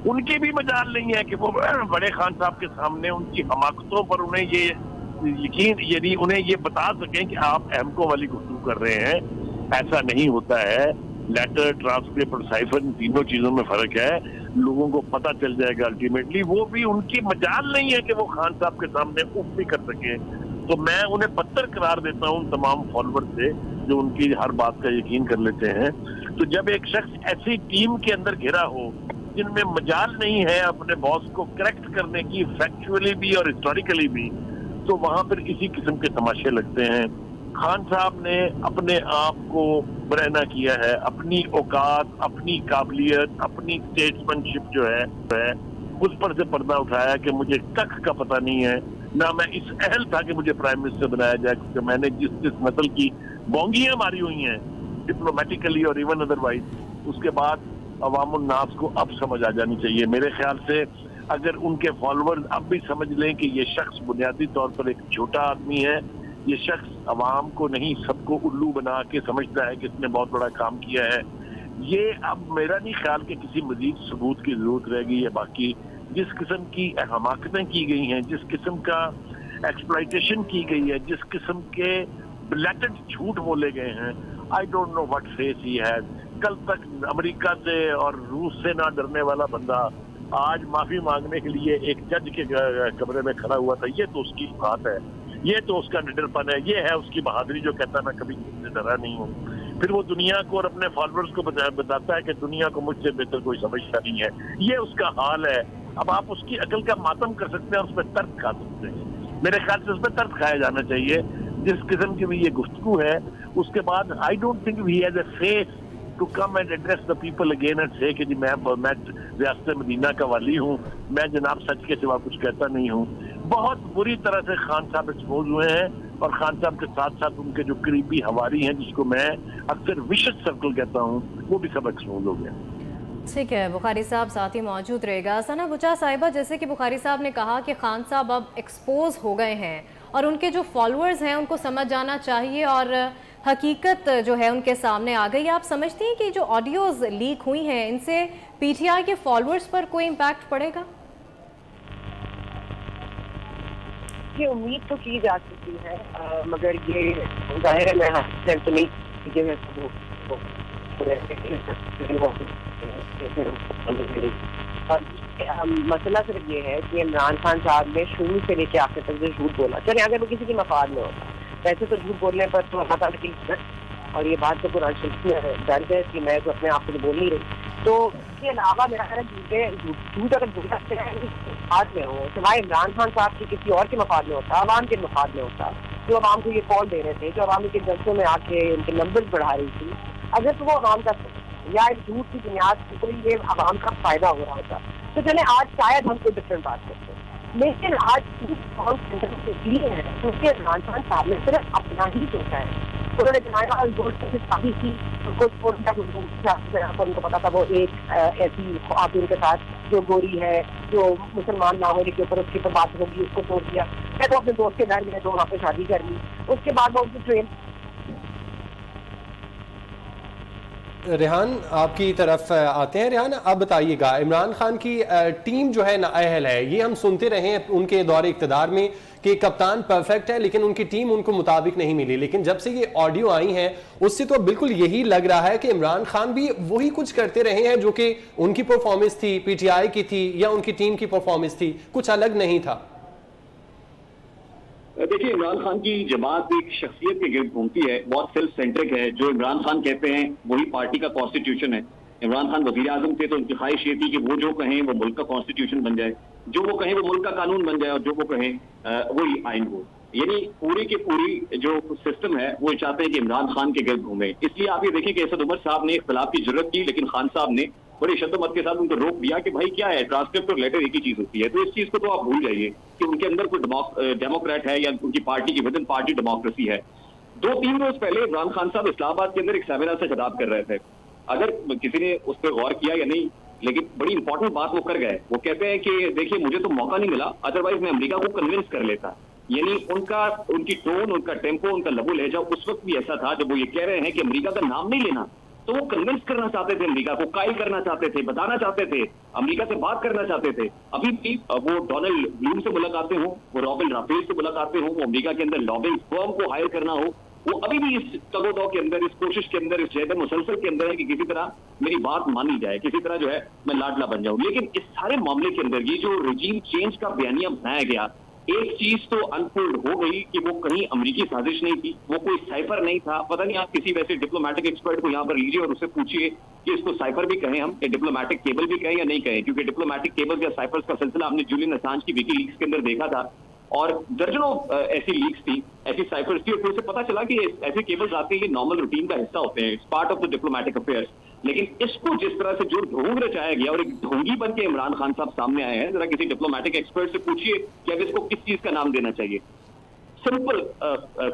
ان کی بھی مجال نہیں ہے کہ وہ بڑے خان صاحب کے سامنے ان کی حماقتوں پر انہیں یہ یقین, یعنی انہیں یہ بتا سکیں کہ آپ احمقوں والی گفتگو کر رہے ہیں. ایسا نہیں ہوتا ہے. لیٹر, ٹرانسکرپٹ اور سائفر, ان تینوں چیزوں میں فرق ہے. لوگوں کو پتہ چل جائے گا الٹیمیٹلی. وہ بھی ان کی مجال نہیں ہے کہ وہ خان صاحب کے سامنے اف بھی کر سکے. تو میں انہیں پتھر قرار دیتا ہوں تمام فالوور سے جو ان کی ہر بات کا یقین کر لیتے ہیں. تو جب ایک شخص ایسی ٹیم کے اندر گھرا ہو جن میں مجال نہیں ہے اپنے باس کو کریکٹ کرنے کی, فیکچولی بھی اور ہسٹوریکلی بھی, تو وہاں پر اسی قسم کے تماشے لگتے ہیں. خان صاحب نے اپنے آپ کو برہنہ کیا ہے, اپنی اوقات, اپنی قابلیت, اپنی اسٹیٹسمین شپ جو ہے اس پر سے پردہ اٹھایا کہ مجھے کک کا پتہ نہیں ہے, نہ میں اس اہل تھا کہ مجھے پرائم منسٹر بنایا جائے, کیونکہ میں نے جس نسل کی بونگیاں ماری ہوئی ہیں ڈپلومیٹیکلی اور ایون ادروائز, اس کے بعد عوام الناس کو اب سمجھ آ جانی چاہیے. میرے خیال سے اگر ان کے فالوورز اب بھی سمجھ لیں کہ یہ شخص بنیادی طور پر ایک چھوٹا آدمی ہے, یہ شخص عوام کو نہیں سب کو الو بنا کے سمجھتا ہے کہ اس نے بہت بڑا کام کیا ہے, یہ اب میرا نہیں خیال کہ کسی مزید ثبوت کی ضرورت رہے گی. یا باقی جس قسم کی حماقتیں کی گئی ہیں, جس قسم کا ایکسپلائٹیشن کی گئی ہے, جس قسم کے بلیٹنٹ جھوٹ بولے گئے ہیں, I don't know what face he has. कल तक अमेरिका से और रूस से ना डरने वाला बंदा आज माफी मांगने के लिए एक जज के कमरे में खड़ा हुआ था, ये तो उसकी बात है, ये तो उसका निडरपन है, ये है उसकी बहादुरी जो कहता है मैं कभी किसी से डरा नहीं हूँ। फिर वो दुनिया को और अपने फॉलोअर्स को बताता है कि दुनिया को मुझसे बेहतर कोई समझता नहीं है, ये उसका हाल है। अब आप उसकी अकल का मातम कर सकते हैं, उस पर तर्क खा सकते हैं, मेरे ख्याल से उस पर तर्क खाया जाना चाहिए। जिस किस्म की भी ये गुफ्तगू है, उसके बाद I don't think he has a face to come and address the people again and say कि जी मैं रियासत मदीना का वाली हूँ, मैं जनाब सच के सिवा कुछ कहता नहीं हूँ। बहुत बुरी तरह से खान साहब एक्सपोज हुए हैं और खान साहब के साथ साथ उनके जो करीबी हवारी हैं, जिसको मैं अक्सर विशेष सर्कल कहता हूँ, वो भी सब एक्सपोज हो गए। ठीक है, बुखारी साहब साथ ही मौजूद रहेगा। सना बुचा साहिबा, जैसे कि बुखारी साहब ने कहा कि खान साहब अब एक्सपोज हो गए हैं और उनके जो फॉलोअर्स हैं उनको समझ जाना चाहिए और हकीकत जो है उनके सामने आ गई। आप समझती हैं कि जो ऑडियोज लीक हुई हैं इनसे पीटीआई के फॉलोअर्स पर कोई इम्पैक्ट पड़ेगा? ये उम्मीद तो की जा सकती है, मगर ये जाहिर है मैं तो नहीं मसला सिर्फ ये है कि इमरान खान साहब ने शुरू से लेकर आखिर तक जो झूठ बोला, चले अगर वो किसी की मफाद में होता, वैसे तो झूठ बोलने पर तो अल्लाह ताला की इज्जत और ये बात तो कुरान शरीफ में दर्ज है कि मैं तो अपने आप को बोल नहीं रही। तो इसके अलावा मेरा ख्याल है झूठ अगर बोलना मफाद में हो, सिवाय इमरान खान साहब की किसी और के मफाद में होता, आवाम के मफाद में होता, जो आवाम को ये कॉल दे रहे थे, जो आवाम के जलसों में आके उनके नंबर बढ़ा रही थी, अगर तो वो आवाम का या एक झूठ की बुनियाद पर ये आवाम का फायदा हो रहा होता, तो चले आज शायद हम कोई डिफरेंट बात करते हैं। लेकिन आज इसलिए है क्योंकि इमरान खान साहब ने सिर्फ अपना ही सोचा है। उन्होंने शादी की, उनको पता था वो एक ऐसी खातून के साथ जो गोरी है, जो मुसलमान ना होने के ऊपर उसके ऊपर बात होगी, उसको छोड़ दिया। मैं तो अपने दोस्त के घर में तो वहाँ पे शादी कर ली, उसके बाद वो उसकी ट्रेन। रेहान आपकी तरफ आते हैं। रेहान, आप बताइएगा, इमरान खान की टीम जो है नाअहल है, ये हम सुनते रहे हैं उनके दौरे इक़्तिदार में कि कप्तान परफेक्ट है लेकिन उनकी टीम उनको मुताबिक नहीं मिली। लेकिन जब से ये ऑडियो आई हैं उससे तो बिल्कुल यही लग रहा है कि इमरान खान भी वही कुछ करते रहे हैं जो कि उनकी परफॉर्मेंस थी, पीटीआई की थी या उनकी टीम की परफॉर्मेंस थी, कुछ अलग नहीं था। देखिए, इमरान खान की जमात एक शख्सियत के गिर्द घूमती है, बहुत सेल्फ सेंट्रिक है। जो इमरान खान कहते हैं वही पार्टी का कॉन्स्टिट्यूशन है। इमरान खान वजीर आजम थे तो उनकी ख्वाहिश ये थी कि वो जो कहें वो मुल्क का कॉन्स्टिट्यूशन बन जाए, जो वो कहें वो मुल्क का कानून बन जाए और जो वो कहें वही आइन हो। यानी पूरी की पूरी जो सिस्टम है वो चाहते हैं कि इमरान खान के गिर्द घूमे। इसलिए आप ये देखें कि असद उमर साहब ने इख्तिलाफ की जरूरत की, लेकिन खान साहब ने बड़ी शद्दत के साथ उनको रोक दिया कि भाई क्या है, ट्रांसक्रिप्ट और लेटर एक ही चीज होती है। तो इस चीज को तो आप भूल जाइए कि उनके अंदर कोई डेमोक्रेट है या उनकी पार्टी की विदिन पार्टी डेमोक्रेसी है। 2-3 रोज पहले इमरान खान साहब इस्लामाबाद के अंदर एक सेमिनार से खिताब कर रहे थे। अगर किसी ने उस पर गौर किया या नहीं, लेकिन बड़ी इंपॉर्टेंट बात वो कर गए। वो कहते हैं कि देखिए मुझे तो मौका नहीं मिला, अदरवाइज मैं अमेरिका को कन्विंस कर लेता। यानी उनकी टोन, उनका टेम्पो, उनका लबो लहजा उस वक्त भी ऐसा था जब वो ये कह रहे हैं कि अमेरिका का नाम नहीं लेना, तो वो कन्विंस करना चाहते थे, अमेरिका को कायल करना चाहते थे, बताना चाहते थे, अमेरिका से बात करना चाहते थे। अभी भी वो डोनाल्ड ब्लूम से मुलाकातें हो, वो रॉबिन राफेल से मुलाकातें हो, वो अमेरिका के अंदर लॉबिंग फर्म को हायर करना हो, वो अभी भी इस तगोदौ के अंदर, इस कोशिश के अंदर, इस जहद मुसलसल के अंदर है कि किसी तरह मेरी बात मानी जाए, किसी तरह जो है मैं लाडला बन जाऊं। लेकिन इस सारे मामले के अंदर ये जो रजीम चेंज का बयानिया बनाया गया, एक चीज तो अनफोल्ड हो गई कि वो कहीं अमेरिकी साजिश नहीं थी, वो कोई साइफर नहीं था। पता नहीं आप किसी वैसे डिप्लोमेटिक एक्सपर्ट को यहाँ पर लीजिए और उससे पूछिए कि इसको साइफर भी कहें हम, डिप्लोमेटिक केबल भी कहें या नहीं कहें, क्योंकि डिप्लोमेटिक केबल या साइफर्स का सिलसिला हमने जूलियन असांज की विकीलीक्स के अंदर देखा था और दर्जनों ऐसी लीक्स थी, ऐसी साइफर्स थी, और फिर से पता चला कि ऐसे केबल्स आते हैं, नॉर्मल रूटीन का हिस्सा होते हैं, it's part of the diplomatic affairs. लेकिन इसको जिस तरह से जो ढोंग रचाया गया और एक ढोंगी बन के इमरान खान साहब सामने आए हैं, जरा किसी डिप्लोमेटिक एक्सपर्ट से पूछिए कि अब इसको किस चीज का नाम देना चाहिए। सिंपल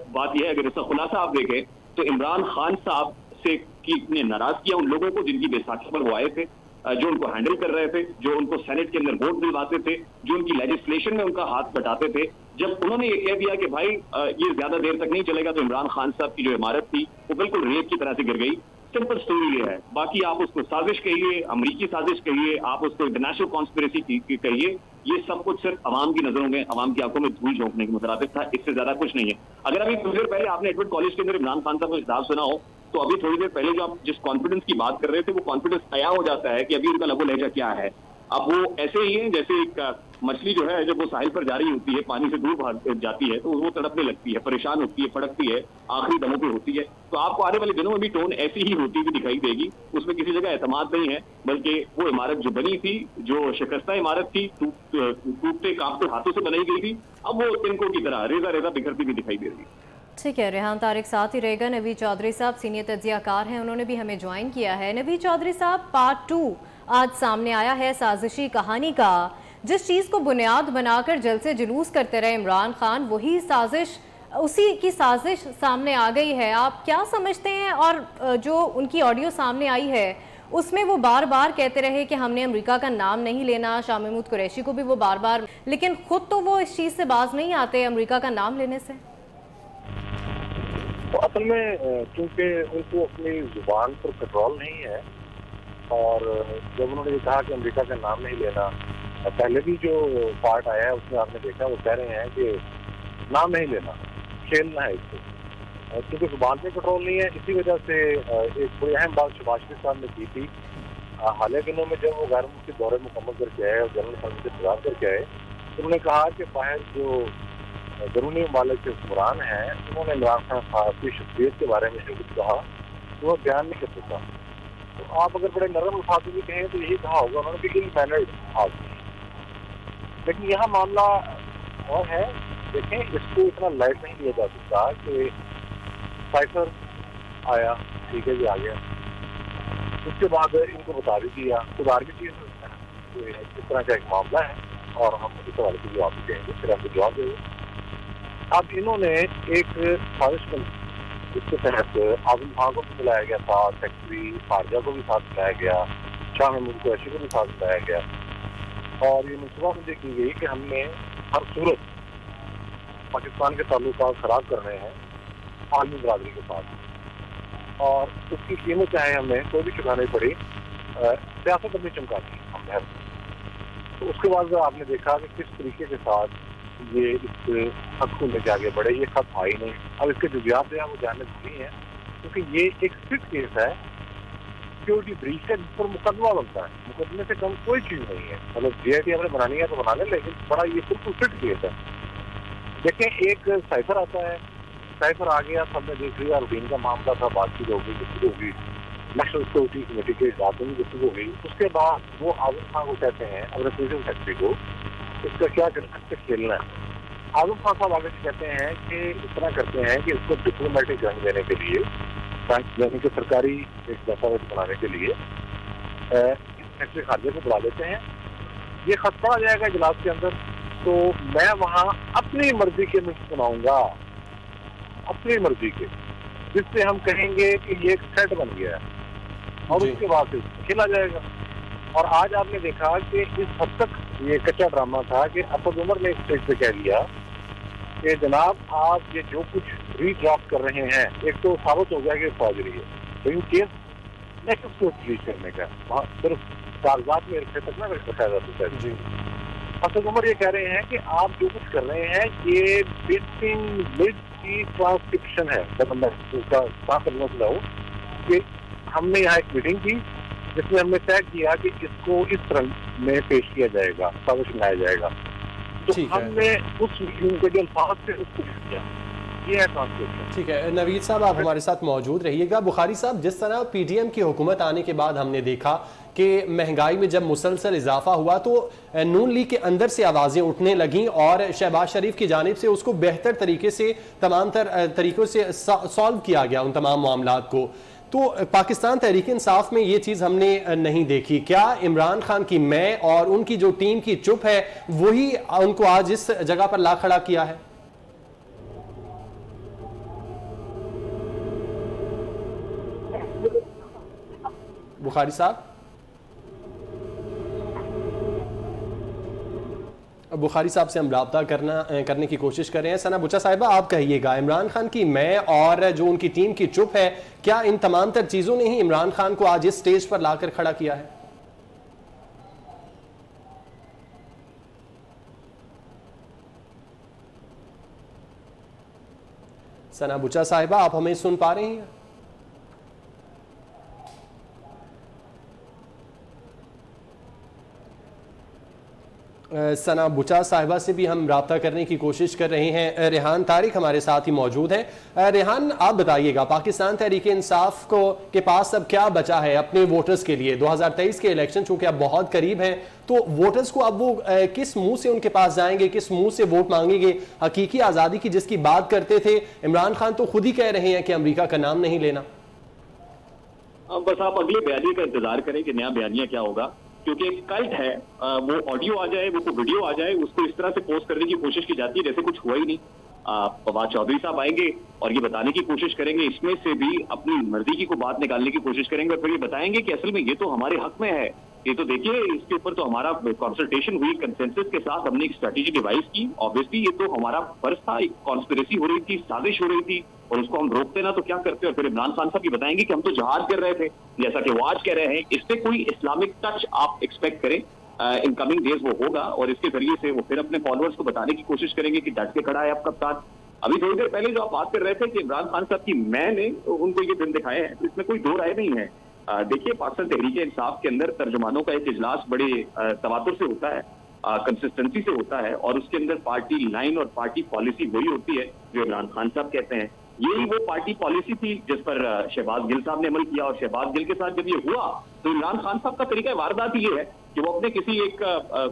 बात यह है, अगर इसका खुलासा आप देखें तो इमरान खान साहब से ने नाराज किया उन लोगों को जिनकी बैसाखी पर वो आए थे, जो उनको हैंडल कर रहे थे, जो उनको सेनेट के अंदर वोट दिलवाते थे, जो उनकी लेजिस्लेशन में उनका हाथ बटाते थे। जब उन्होंने ये कह दिया कि भाई ये ज्यादा देर तक नहीं चलेगा, तो इमरान खान साहब की जो इमारत थी वो बिल्कुल रेत की तरह से गिर गई। सिंपल स्टोरी ये है। बाकी आप उसको साजिश कहिए, अमरीकी साजिश कहिए, आप उसको इंटरनेशनल कॉन्स्पिरेसी कहिए, ये सब कुछ सिर्फ अवाम की नजरों में, अवाम की आंखों में धूल झोंकने के मुताबिक था, इससे ज्यादा कुछ नहीं है। अगर अभी कुछ देर पहले आपने एडवर्ड कॉलेज के अंदर इमरान खान साहब का खिताब सुना हो, तो अभी थोड़ी देर पहले जो आप जिस कॉन्फिडेंस की बात कर रहे थे, वो कॉन्फिडेंस तया हो जाता है कि अभी उनका लबो लहजा क्या है। अब वो ऐसे ही है जैसे एक मछली जो है, जब वो साहिल पर जा रही होती है, पानी से दूर भाग जाती है, तो वो तड़पने लगती है, परेशान होती है, फड़कती है, आखिरी दमों पे होती है। तो आपको आने वाले दिनों में भी टोन ऐसी ही होती हुई दिखाई देगी। उसमें किसी जगह एतमाद नहीं है, बल्कि वो इमारत जो बनी थी, जो शिकस्ता इमारत थी, टूटते कांपते हाथों से बनाई गई थी, अब वो तिनकों की तरह रेजा रेजा बिखरती भी दिखाई दे रही है। ठीक है, रेहान तारिक साथ ही रहेगा। नवीद चौधरी साहब सीनियर तज्जियाकार हैं, उन्होंने भी हमें ज्वाइन किया है। नवीद चौधरी साहब, पार्ट 2 आज सामने आया है साजिशी कहानी का। जिस चीज़ को बुनियाद बनाकर जल्द से जुलूस करते रहे इमरान खान, वही साजिश, उसी की साजिश सामने आ गई है। आप क्या समझते हैं? और जो उनकी ऑडियो सामने आई है उसमें वो बार बार कहते रहे कि हमने अमेरिका का नाम नहीं लेना, शाह महमूद कुरैशी को भी वो बार बार, लेकिन खुद तो वो इस चीज़ से बाज नहीं आते अमेरिका का नाम लेने से। तो असल में क्योंकि उनको अपनी जुबान पर कंट्रोल नहीं है, और जब उन्होंने ये कहा कि अमेरिका का नाम नहीं लेना, पहले भी जो पार्ट आया है उसमें आपने देखा वो कह रहे हैं कि नाम नहीं लेना, खेलना है इसको, क्योंकि जुबान पे कंट्रोल नहीं है। इसी वजह से एक बड़ी अहम बात शहबाज शरीफ साहब ने की थी हालिया दिनों में, जब वो गैर मुल्की दौरे मुकम्मल करके आए और जनरल असम्बली से इंतजार करके आए, तो उन्होंने कहा कि बाहर जो बैरूनी ममालिक के हुक्मरान हैं, उन्होंने इमरान खान साहब की शख्सियत के बारे में जो कुछ कहा वो बयान नहीं कर सकता। तो आप अगर बड़े नरम अल्फाज में कहें तो यही कहा होगा उन्होंने कि इल मैनर्ड आदमी। लेकिन यहाँ मामला और है, देखें, इसको इतना लाइट नहीं लिया जा सकता कि साइफर आया, ठीक है जी, आ गया, उसके बाद इनको बता भी दिया, खुदार की चीज़ इस तरह का एक मामला है और हम इस हवाले से जवाब भी देंगे, फिर आपको जवाब देंगे। अब इन्होंने एक साजिश बनी जिसके तहत आजम खान को भी बुलाया गया था, सेक्रेटरी खारजा को भी साथ बुलाया गया, शाह महमूद कुरैशी को भी साथ बुलाया गया, और ये मनसूबाबंदी की गई कि हमने हर सूरत पाकिस्तान के ताल्लुकात खराब करने हैं आलमी बरादरी के साथ, और उसकी कीमत चाहे हमें कोई भी चुकानी पड़ी, सियासत अपनी चमकानी हम। तो उसके बाद आपने देखा कि किस तरीके के साथ ये इस खत को लेके आगे बढ़े। ये खत आई नहीं, अब इसके जो जवाब है वो जानने नहीं है, क्योंकि ये एक स्ट्रिक्ट केस है, सिक्योरिटी ब्रीच का, जिस पर मुकदमा बनता है। मुकदमे से कम कोई चीज़ नहीं है, मतलब जीआईटी हमने बनानी है तो बना ले, लेकिन बड़ा ये बिल्कुल स्ट्रिक्ट केस है। देखें, एक साइफर आता है, साइफर आ गया, सबने देख लिया, रूटीन का मामला था, बातचीत होगी, गुफ्तगू होगी, नेशनल सिक्योरिटी कमेटी के इजलास में गुफ्तगू होगी। उसके बाद वो आजम खान को कहते हैं, अपने प्रेसिडेंट सेक्रेटरी को, इसका क्या करना खेलना है। आजम खान साहब आगे कहते हैं कि इस तरह करते हैं कि इसको डिप्लोमेटिक रंग देने के लिए, यानी कि सरकारी एक दस्तावेज बनाने के लिए सेक्रेटरी खारजा को बुला लेते हैं। ये खत पढ़ा जाएगा इजलास के अंदर, तो मैं वहाँ अपनी मर्जी के में सुनाऊंगा, अपनी मर्जी के, जिससे हम कहेंगे कि ये एक सेट बन गया है, और उसके बाद फिर खेला जाएगा। और आज आपने देखा कि इस हद तक ये कच्चा ड्रामा था कि असद उमर ने स्टेज पे कह दिया कि जनाब आप ये जो कुछ रीड्राफ्ट कर रहे हैं, एक तो साबित हो गया कि फौजरी है, लेकिन केस नेक्स्ट को रिलीज करने का वहाँ सिर्फ कागजात में रखे तक ना रखा जा सकता है। असद उमर ये कह रहे हैं कि आप जो कुछ कर रहे हैं ये बिट की ट्रांसक्रिप्शन है। जब मैं उसका साफ करना हूँ कि हमने यहाँ एक मीटिंग की जिसमें हमने तय किया कि इसको इस तरह में पेश किया जाएगा, साजिश बनाया जाएगा, तो हमने उस मीटिंग के जो अल्फाज से उसको किया। ये है ट्रांसक्रिप्शन। ठीक है, नवीद साहब आप हमारे साथ मौजूद रहिएगा। बुखारी साहब, जिस तरह पीडीएम की हुकूमत आने के बाद हमने देखा कि महंगाई में जब मुसलसल इजाफा हुआ तो नून लीग के अंदर से आवाज़ें उठने लगीं और शहबाज शरीफ की जानिब से उसको बेहतर तरीके से तमाम तरीक़ों से सॉल्व किया गया उन तमाम मामलात को। तो पाकिस्तान तहरीक इंसाफ में ये चीज़ हमने नहीं देखी। क्या इमरान खान की मैं और उनकी जो टीम की चुप है वही उनको आज इस जगह पर ला खड़ा किया है? बुखारी साहब, बुखारी साहब से हम रब्ता करने की कोशिश कर रहे हैं। सना बुचा साहिबा, आप कहिएगा, इमरान खान की मैं और जो उनकी टीम की चुप है, क्या इन तमाम तर चीज़ों ने ही इमरान खान को आज इस स्टेज पर लाकर खड़ा किया है? सना बुचा साहिबा, आप हमें सुन पा रही हैं? सना बुचा साहिबा से भी हम रब्ता करने की कोशिश कर रहे हैं। रेहान तारिक हमारे साथ ही मौजूद हैं। रेहान, आप बताइएगा, पाकिस्तान तहरीक इंसाफ के पास अब क्या बचा है अपने वोटर्स के लिए? 2023 के इलेक्शन चूंकि अब बहुत करीब हैं, तो वोटर्स को अब वो किस मुंह से उनके पास जाएंगे, किस मुंह से वोट मांगेंगे? हकीकी आज़ादी की जिसकी बात करते थे इमरान खान, तो खुद ही कह रहे हैं कि अमरीका का नाम नहीं लेना। बस आप अगले बयानिए का इंतजार करें कि नया बयानिया क्या होगा, क्योंकि एक कल्ट है, वो ऑडियो आ जाए, वो वीडियो आ जाए, उसको इस तरह से पोस्ट करने की कोशिश की जाती है जैसे कुछ हुआ ही नहीं। फवाद चौधरी साहब आएंगे और ये बताने की कोशिश करेंगे, इसमें से भी अपनी मर्जी की को बात निकालने की कोशिश करेंगे और फिर ये बताएंगे कि असल में ये तो हमारे हक में है। ये तो देखिए, इसके ऊपर तो हमारा कंसल्टेशन हुई, कंसेंसस के साथ हमने एक स्ट्रेटेजी डिवाइस की। ऑब्वियसली ये तो हमारा फर्ज था, एक कॉन्स्पिरेसी हो रही थी, साजिश हो रही थी, और उसको हम रोकते ना तो क्या करते। और फिर इमरान खान साहब ये बताएंगे कि हम तो जहाद कर रहे थे, जैसा कि वो आज कह रहे हैं। इससे कोई इस्लामिक टच आप एक्सपेक्ट करें इन कमिंग डेज वो होगा, और इसके जरिए से वो फिर अपने फॉलोअर्स को बताने की कोशिश करेंगे कि डट के खड़ा है आपका साथ। अभी थोड़ी देर पहले जो आप बात कर रहे थे कि इमरान खान साहब की मैंने उनको ये दिन दिखाए हैं, इसमें कोई दो राय नहीं है। देखिए, पाकिस्तान तहरीक इंसाफ के अंदर तर्जुमानों का एक इजलास बड़े तवातुर से होता है, कंसिस्टेंसी से होता है, और उसके अंदर पार्टी लाइन और पार्टी पॉलिसी वही होती है जो इमरान खान साहब कहते हैं। यही वो पार्टी पॉलिसी थी जिस पर शहबाज गिल साहब ने अमल किया, और शहबाज गिल के साथ जब ये हुआ तो इमरान खान साहब का तरीका वारदात ये है कि वो अपने किसी एक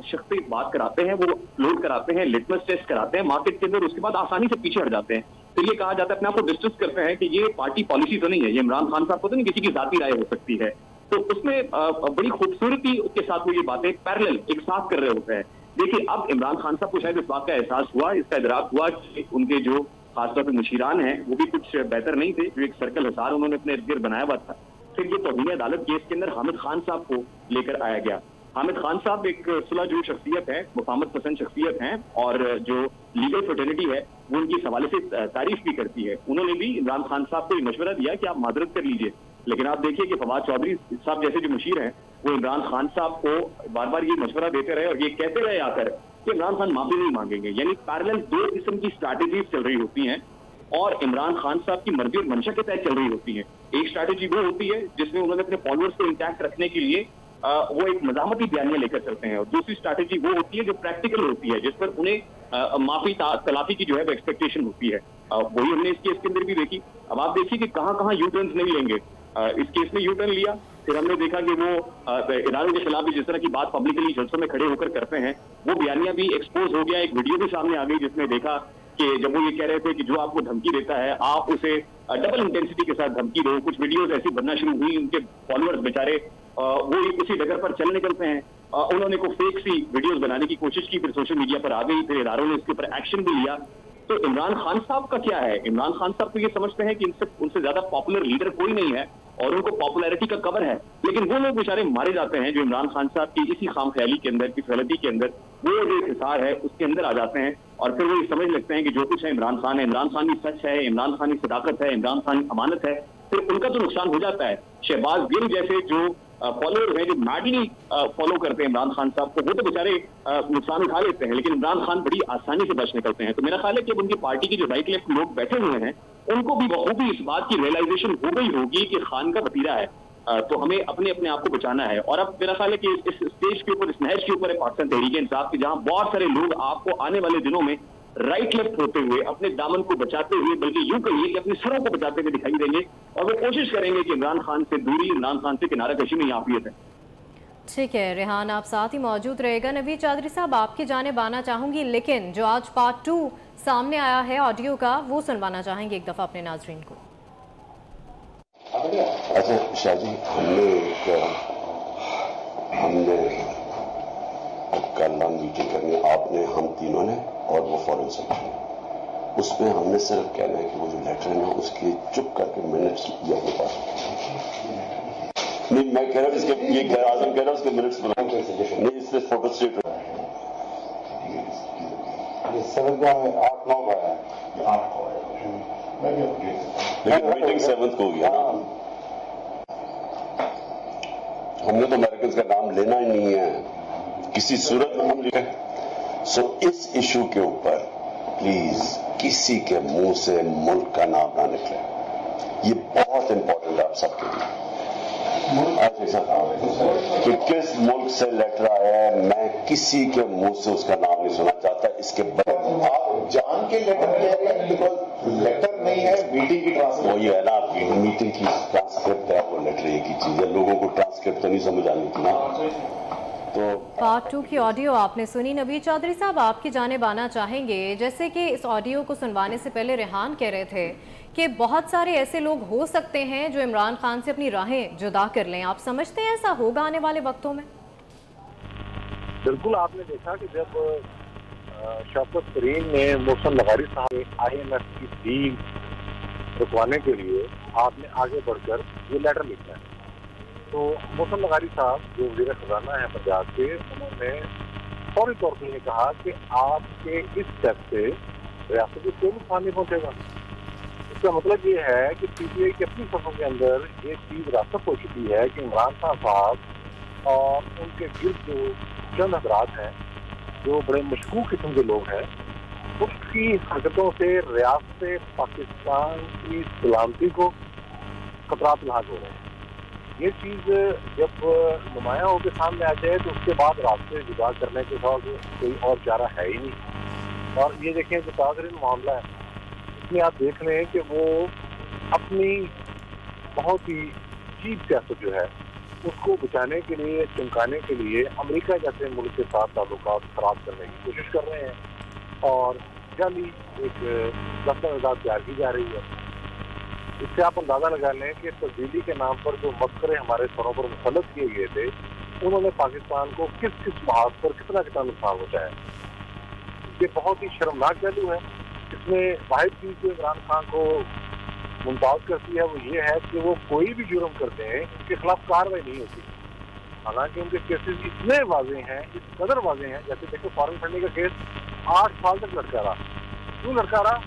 शख्स से बात कराते हैं, वो लोड कराते हैं, लिटमस टेस्ट कराते हैं मार्केट के अंदर, उसके बाद आसानी से पीछे हट जाते हैं। फिर ये कहा जाता है, अपने आप को डिस्कस करते हैं कि ये पार्टी पॉलिसी तो नहीं है, ये इमरान खान साहब को तो नहीं किसी की जाती राय हो सकती है। तो उसमें बड़ी खूबसूरती के साथ वो ये बातें पैरेलल एक साथ कर रहे होते हैं। देखिए, अब इमरान खान साहब को शायद इस बात का एहसास हुआ, इसका इदराक हुआ कि उनके जो खासतौर पर मुशीरान हैं वो भी कुछ बेहतर नहीं थे, जो एक सर्कल हिसार उन्होंने अपने इर्द गिर्द बनाया हुआ था। फिर ये तौहीन अदालत केस के अंदर हामिद खान साहब को लेकर आया गया। हामिद खान साहब एक सुलहजू शख्सियत है, मुफाहमत पसंद शख्सियत हैं, और जो लीगल फ्रेटर्निटी है वो उनकी इस हवाले से तारीफ भी करती है। उन्होंने भी इमरान खान साहब को ये मशवरा दिया कि आप माजरत कर लीजिए, लेकिन आप देखिए कि फवाद चौधरी साहब जैसे जो मुशीर हैं वो इमरान खान साहब को बार बार ये मशवरा देते रहे और ये कहते रहे आकर कि इमरान खान माफी नहीं मांगेंगे। यानी पैरेलल दो किस्म की स्ट्रैटेजीज चल रही होती हैं और इमरान खान साहब की मर्जी और मंशा के तहत चल रही होती है। एक स्ट्रैटेजी वो होती है जिसमें उन्होंने अपने फॉलोअर्स को इंटैक्ट रखने के लिए वो एक मजामती बयानियां लेकर चलते हैं, और दूसरी स्ट्रैटेजी वो होती है जो प्रैक्टिकल होती है, जिस पर उन्हें माफी तलाफी की जो है वो एक्सपेक्टेशन होती है। वही हमने इस केस के अंदर भी देखी। अब आप देखिए कि कहां कहां यू टर्न्स नहीं लेंगे। इस केस में यू टर्न लिया, फिर हमने देखा कि वो इरान के खिलाफ भी जिस तरह की बात पब्लिकली जलसों में खड़े होकर करते हैं, वो बयानियां भी एक्सपोज हो गया। एक वीडियो भी सामने आ गई जिसमें देखा कि जब वो ये कह रहे थे कि जो आपको धमकी देता है आप उसे डबल इंटेंसिटी के साथ धमकी दो। कुछ वीडियोस ऐसी बनना शुरू हुई, उनके फॉलोअर्स बेचारे वो उसी डगर पर चल निकलते हैं। उन्होंने को फेक सी वीडियोस बनाने की कोशिश की, फिर सोशल मीडिया पर आ गई, फिर इदारों ने इसके ऊपर एक्शन भी लिया। तो इमरान खान साहब का क्या है? इमरान खान साहब तो ये समझते हैं कि उनसे ज्यादा पॉपुलर लीडर कोई नहीं है और उनको पॉपुलैरिटी का कवर है, लेकिन वो लोग बेचारे मारे जाते हैं जो इमरान खान साहब की इसी खाम ख्याली के अंदर, इस गलती के अंदर, वो जो हिसार है उसके अंदर आ जाते हैं और फिर वो ये समझ लगते हैं कि जो कुछ है इमरान खान है, इमरान खान की सच है, इमरान खान की सदाकत है, इमरान खान की अमानत है। फिर उनका तो नुकसान हो जाता है। शहबाज गिल जैसे जो फॉलोअर्स हैं जो मैडली फॉलो करते हैं इमरान खान साहब को, वो तो बेचारे नुकसान उठा लेते हैं, लेकिन इमरान खान बड़ी आसानी से बच निकलते हैं। तो मेरा ख्याल है कि उनकी पार्टी के जो राइट लेफ्ट लोग बैठे हुए हैं उनको भी बखूबी इस बात की रियलाइजेशन हो गई होगी कि खान का भतीजा है, तो हमें अपने अपने आप को बचाना है। और अब मेरा ख्याल है कि इस स्टेज के ऊपर, इस नहज के ऊपर है पाकिस्तान तहरीक इंसाफ की, जहां बहुत सारे लोग आपको आने वाले दिनों में राइट लेफ्ट होते हुए अपने दामन को बचाते हुए, बल्कि यूं कहिए कि अपने सरों को बचाते हुए दिखाई देंगे और वो कोशिश करेंगे कि इमरान खान से दूरी, इमरान खान से किनारा कशी में याफियत है। ठीक है रेहान, आप साथ ही मौजूद रहेगा। नवीद चौधरी साहब, आपकी जानिब आना चाहूंगी, लेकिन जो आज पार्ट 2 सामने आया है ऑडियो का, वो सुनवाना चाहेंगे एक दफा अपने नाजरीन को। अच्छा शाहजी, हमने कल मीटिंग करनी, आपने, हम तीनों ने और वो फॉरेन सेक्रेटरी, उसमें हमने सिर्फ कहना है कि वो जो लेटर है ना उसकी चुप करके मिनट्स लिया अपने पास। नहीं, मैं कह रहा हूँ इसके, ये आजम कह रहा हूँ उसके मिनट्स बनाओ, नहीं इससे फोटो स्टेट 7 को हमें 8-9 का है, 8 को है, मैं भी अपडेट करता हूँ। लेकिन मीटिंग 7 को हुई है ना, हमने तो अमेरिकन का नाम लेना ही नहीं है किसी सूरत में हम लिखे। सो इस इशू के ऊपर प्लीज किसी के मुंह से मुल्क का नाम ना निकले, ये बहुत इंपॉर्टेंट है आप सबके लिए। कि किस मुल्क से लेटर आया है, मैं किसी के मुंह से उसका नाम नहीं सुनना चाहता। इसके बाद आप जान के लेटर कह रहे हैं, बिकॉज लेटर नहीं है, मीटिंग की ट्रांसक्रिप्ट। वो ये है ना, मीटिंग की ट्रांसक्रिप्ट है, वो लेटर एक ही चीज है, लोगों को ट्रांसक्रिप्ट तो नहीं समझ आनी थी ना। तो पार्ट 2 की ऑडियो आपने सुनी। नवीद चौधरी साहब, आपकी जानिब आना चाहेंगे। जैसे कि इस ऑडियो को सुनवाने से पहले रेहान कह रहे थे कि बहुत सारे ऐसे लोग हो सकते हैं जो इमरान खान से अपनी राहें जुदा कर लें, आप समझते हैं ऐसा होगा आने वाले वक्तों में? बिल्कुल, आपने देखा कि जब शौकत तरीन ने मोहसिन लगारी साहब IMF की डील रुकवाने के लिए आपने आगे बढ़कर ये लेटर लिखा है, तो मोहसिन लगारी साहब जो वज़ीर खजाना है पंजाब के, उन्होंने फौरी तौर पर ये कहा कि आपके इस स्टेप से रियासत को कोई नुकसान नहीं पहुँचेगा। इसका मतलब ये है कि PTI की अपनी सफों के अंदर ये चीज़ रास्तक हो चुकी है कि इमरान खान साहब और उनके गिर्द जो चंद हजरात हैं जो बड़े मशकूक किस्म के लोग हैं, उसकी हरकतों से रियासत पाकिस्तान की सलामती को खतरात लाक हो रहे हैं। ये चीज़ जब नुमाया होकर सामने आ जाए तो उसके बाद रास्ते जुदा करने के साथ कोई और चारा है ही नहीं। और ये देखें जो ताज़रीन मामला है, इसमें आप देख रहे हैं कि वो अपनी बहुत ही चीप सियासत जो है उसको बचाने के लिए, चमकाने के लिए अमेरिका जैसे मुल्क के साथ ताल्लुकात खराब करने की कोशिश कर रहे हैं और जाली एक दस्तावेज़ात तैयार की जा रही है। इससे आप अंदाज़ा लगा लें कि तब्दीली के नाम पर जो मस्करे हमारे सरों पर मुसल्लत किए गए थे, उन्होंने पाकिस्तान को किस किस महाज पर कितना कितना नुकसान पहुँचाया। ये बहुत ही शर्मनाक पहलू है। इसमें वाहिद चीज़ जो इमरान खान को मुमताज़ करती है वो ये है कि वो कोई भी जुर्म करते हैं उनके खिलाफ कार्रवाई नहीं होती, हालांकि उनके केसेस इतने वाजे हैं, इस कदर वाजे हैं। जैसे देखो, फॉरेन फंडिंग का केस 8 साल तक लटका रहा। क्यों लटका रहा?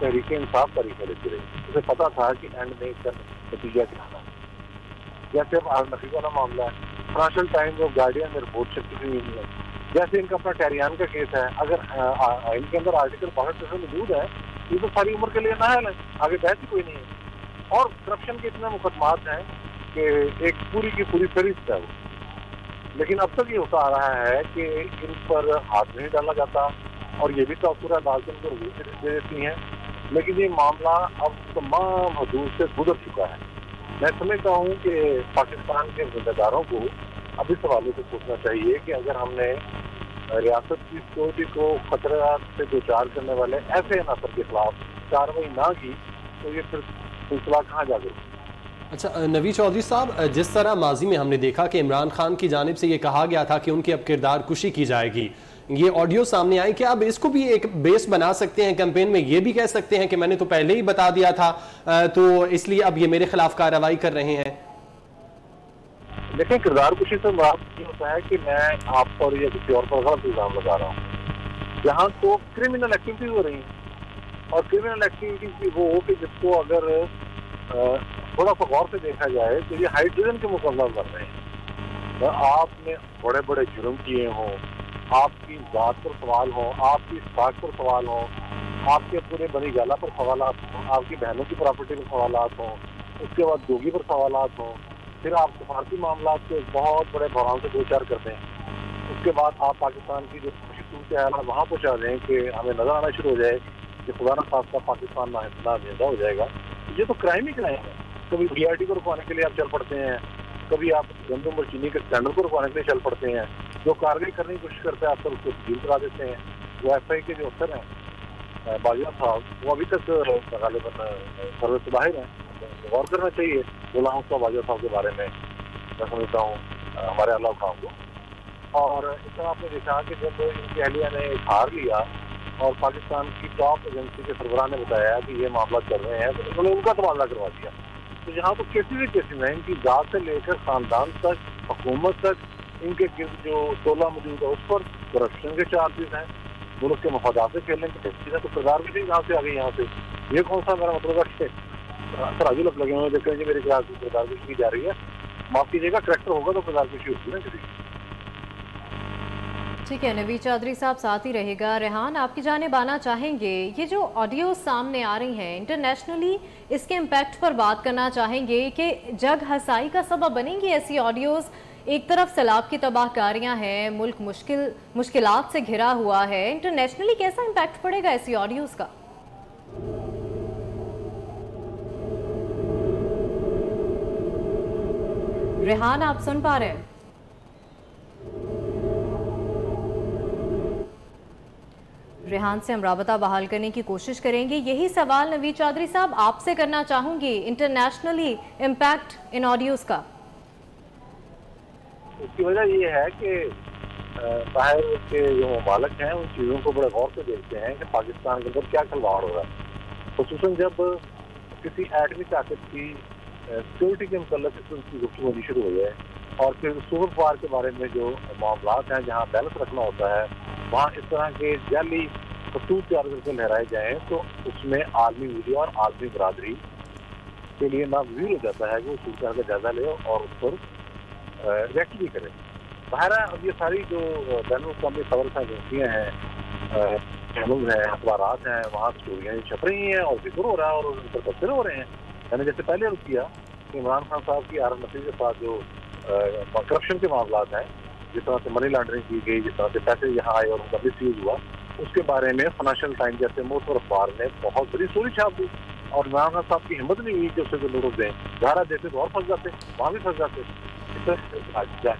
तहरीक इंसाफ तरीके लेती रही, उसे पता था कि एंड में इसका नतीजा क्या था। जैसे अब नफीका का मामला है, फाइनेंशियल टाइम्स और गार्डियन में रिपोर्ट छपी हुई है। जैसे इनका अपना टेरियान का केस है, अगर इनके अंदर आर्टिकल 65 मौजूद है, ये तो सारी उम्र के लिए नाहल है, आगे बहस ही कोई नहीं है। और करप्शन के इतने मुकदमात हैं कि एक पूरी की पूरी फहरिस्त है वो। लेकिन अब तक ये होता आ रहा है कि इन पर हाथ नहीं डाला जाता और ये भी तासुर अदालतें उनको रिव्यू दे देती हैं। लेकिन ये मामला अब तमाम हदूद से गुजर चुका है। मैं समझता हूँ कि पाकिस्तान के जिम्मेदारों को अब इस हवाले से सोचना चाहिए कि अगर हमने रियासत की सिक्योरिटी को खतरा से दो चार करने वाले ऐसे अनासर के खिलाफ कार्रवाई ना की तो ये फिर सिलसिला कहाँ जाएगा। अच्छा नवीद चौधरी साहब, जिस तरह माजी में हमने देखा कि इमरान खान की जानिब से ये कहा गया था कि उनकी अब किरदार कुशी की जाएगी, ये ऑडियो सामने आई, क्या अब इसको भी एक बेस बना सकते हैं कैंपेन में? ये भी कह सकते हैं कि मैंने तो पहले ही बता दिया था तो इसलिए अब ये मेरे खिलाफ कार्रवाई कर रहे हैं? देखिए, किरदार कुशी से मुराद ये होता है कि मैं आप पर या किसी और पर गलत इल्जाम लगा रहा हूँ। यहाँ तो क्रिमिनल एक्टिविटीज हो रही हैं और क्रिमिनल एक्टिविटीज भी वो हो कि जिसको अगर थोड़ा सा गौर से देखा जाए तो ये हाइड्रोजन के मुकदमा बन रहे हैं। आपने बड़े बड़े जुर्म किए हों, आपकी जात पर सवाल हो, आपकी साख पर सवाल हो, आपके पूरे बनी गाला पर सवालात हों, आपकी बहनों की प्रॉपर्टी पर सवालात हों, उसके बाद जोगी पर सवालात हों, फिर आप सफारती मामला के बहुत बड़े बहरान से दो चार करते हैं, उसके बाद आप पाकिस्तान की जो सूरत हाल है वहाँ पहुँचा दें कि हमें नजर आना शुरू हो जाए कि खुदा न खास्ता पाकिस्तान नाजिंदा हो जाएगा। ये तो क्राइम ही क्राइम है। कभी BRT को रुकवाने के लिए आप चल पड़ते हैं, कभी आप गंदम और चीनी के स्टैंडर्ड को रुकवाने के लिए चल पड़ते हैं, जो कार्रवाई करने की कोशिश करते हैं आप उसको तब्दील करा देते हैं। वो FI के जो अफसर हैं बाजिया साहब, वो अभी तक गालिबन सर्विस से बाहर हैं। गौर करना चाहिए गुलाम मुस्तफा बाजिया साहब के बारे में, मैं समझता हूँ हमारे अल्लाह खान को। और इस तरह आपने देखा कि जब इनकी अहलिया ने हार लिया और पाकिस्तान की टॉप एजेंसी के सरबराह ने बताया कि ये मामला चल रहे हैं, तो उन्होंने उनका तबादला करवा दिया। तो यहाँ तो केसेस ही केसेस हैं, इनकी जात से लेकर खानदान तक, हुकूमत तक, इनके गिर्द जो 16 मौजूद है उस पर करप्शन के चार्जेस हैं। मुल्क के मफादात से खेलने की सीधा तो किरदार भी नहीं यहाँ से आ गई यहाँ से। ये कौन सा मेरा मतलब है तराजू लगे हुए देख रहे हैं मेरे किरदार पेश की जा रही है। माफ कीजिएगा, करेक्टर होगा तो किरदार पेशी होती है ना किसी। ठीक है, नवीद चौधरी साहब साथ ही रहेगा। रेहान, आपकी जानिब आना चाहेंगे, ये जो ऑडियो सामने आ रही हैं इंटरनेशनली, इसके इम्पैक्ट पर बात करना चाहेंगे कि जग हसाई का सबब बनेंगी ऐसी ऑडियोज़? एक तरफ सैलाब की तबाहकारियां हैं, मुल्क मुश्किलात से घिरा हुआ है, इंटरनेशनली कैसा इम्पैक्ट पड़ेगा ऐसी ऑडियोज़ का? रेहान, आप सुन पा रहे हैं? रेहान से हम राबता बहाल करने की कोशिश करेंगे। यही सवाल नवीद चौधरी साहब आपसे करना चाहूंगी, इंटरनेशनली इम्पैक्ट इन ऑडियोज का। इसकी वजह ये है कि बाहर के जो ममालिक हैं उन चीज़ों को बड़े गौर से देखते हैं कि पाकिस्तान के अंदर क्या खिलवाड़ हो रहा है, खुसूसन जब किसी एटमी ताकत की सिक्योरिटी के मतलब उसकी गुफ्तगू होनी शुरू हुई है और फिर सुपर पावर के बारे में जो मामलात हैं जहाँ बैलेंस रखना होता है वहाँ इस तरह के जाली खतूत तैयार करके लहराए जाएँ तो उसमें आलमी मीडिया और आलमी बरादरी के लिए नागजीर हो जाता है कि वो सूरत का जायजा ले और उस पर रिएक्ट भी करे। बाहर अब ये सारी जो बैनुल-अक़वामी खबर एजेंसियाँ हैं, चैनल हैं, अखबारात हैं, वहाँ स्टोरियाँ छप रही हैं और जिक्र हो रहा है और उन पर तबसरे हो रहे हैं। मैंने जैसे पहले अर्ज़ किया कि इमरान खान साहब की आरम नसीब के साथ जो करप्शन के मामलात हैं, जिस तरह से मनी लॉन्ड्रिंग की गई, जिस तरह से पैसे यहाँ आए और उनका मिस यूज हुआ, उसके बारे में फाइनेंशियल टाइम जैसे मोटर अखबार ने बहुत बड़ी स्टोरी छाप दी और इमरान खान साहब की हिम्मत नहीं हुई कि उसे कोई नोटिस दें। धारा देते तो और फंस जाते, वहाँ भी फंस जाते।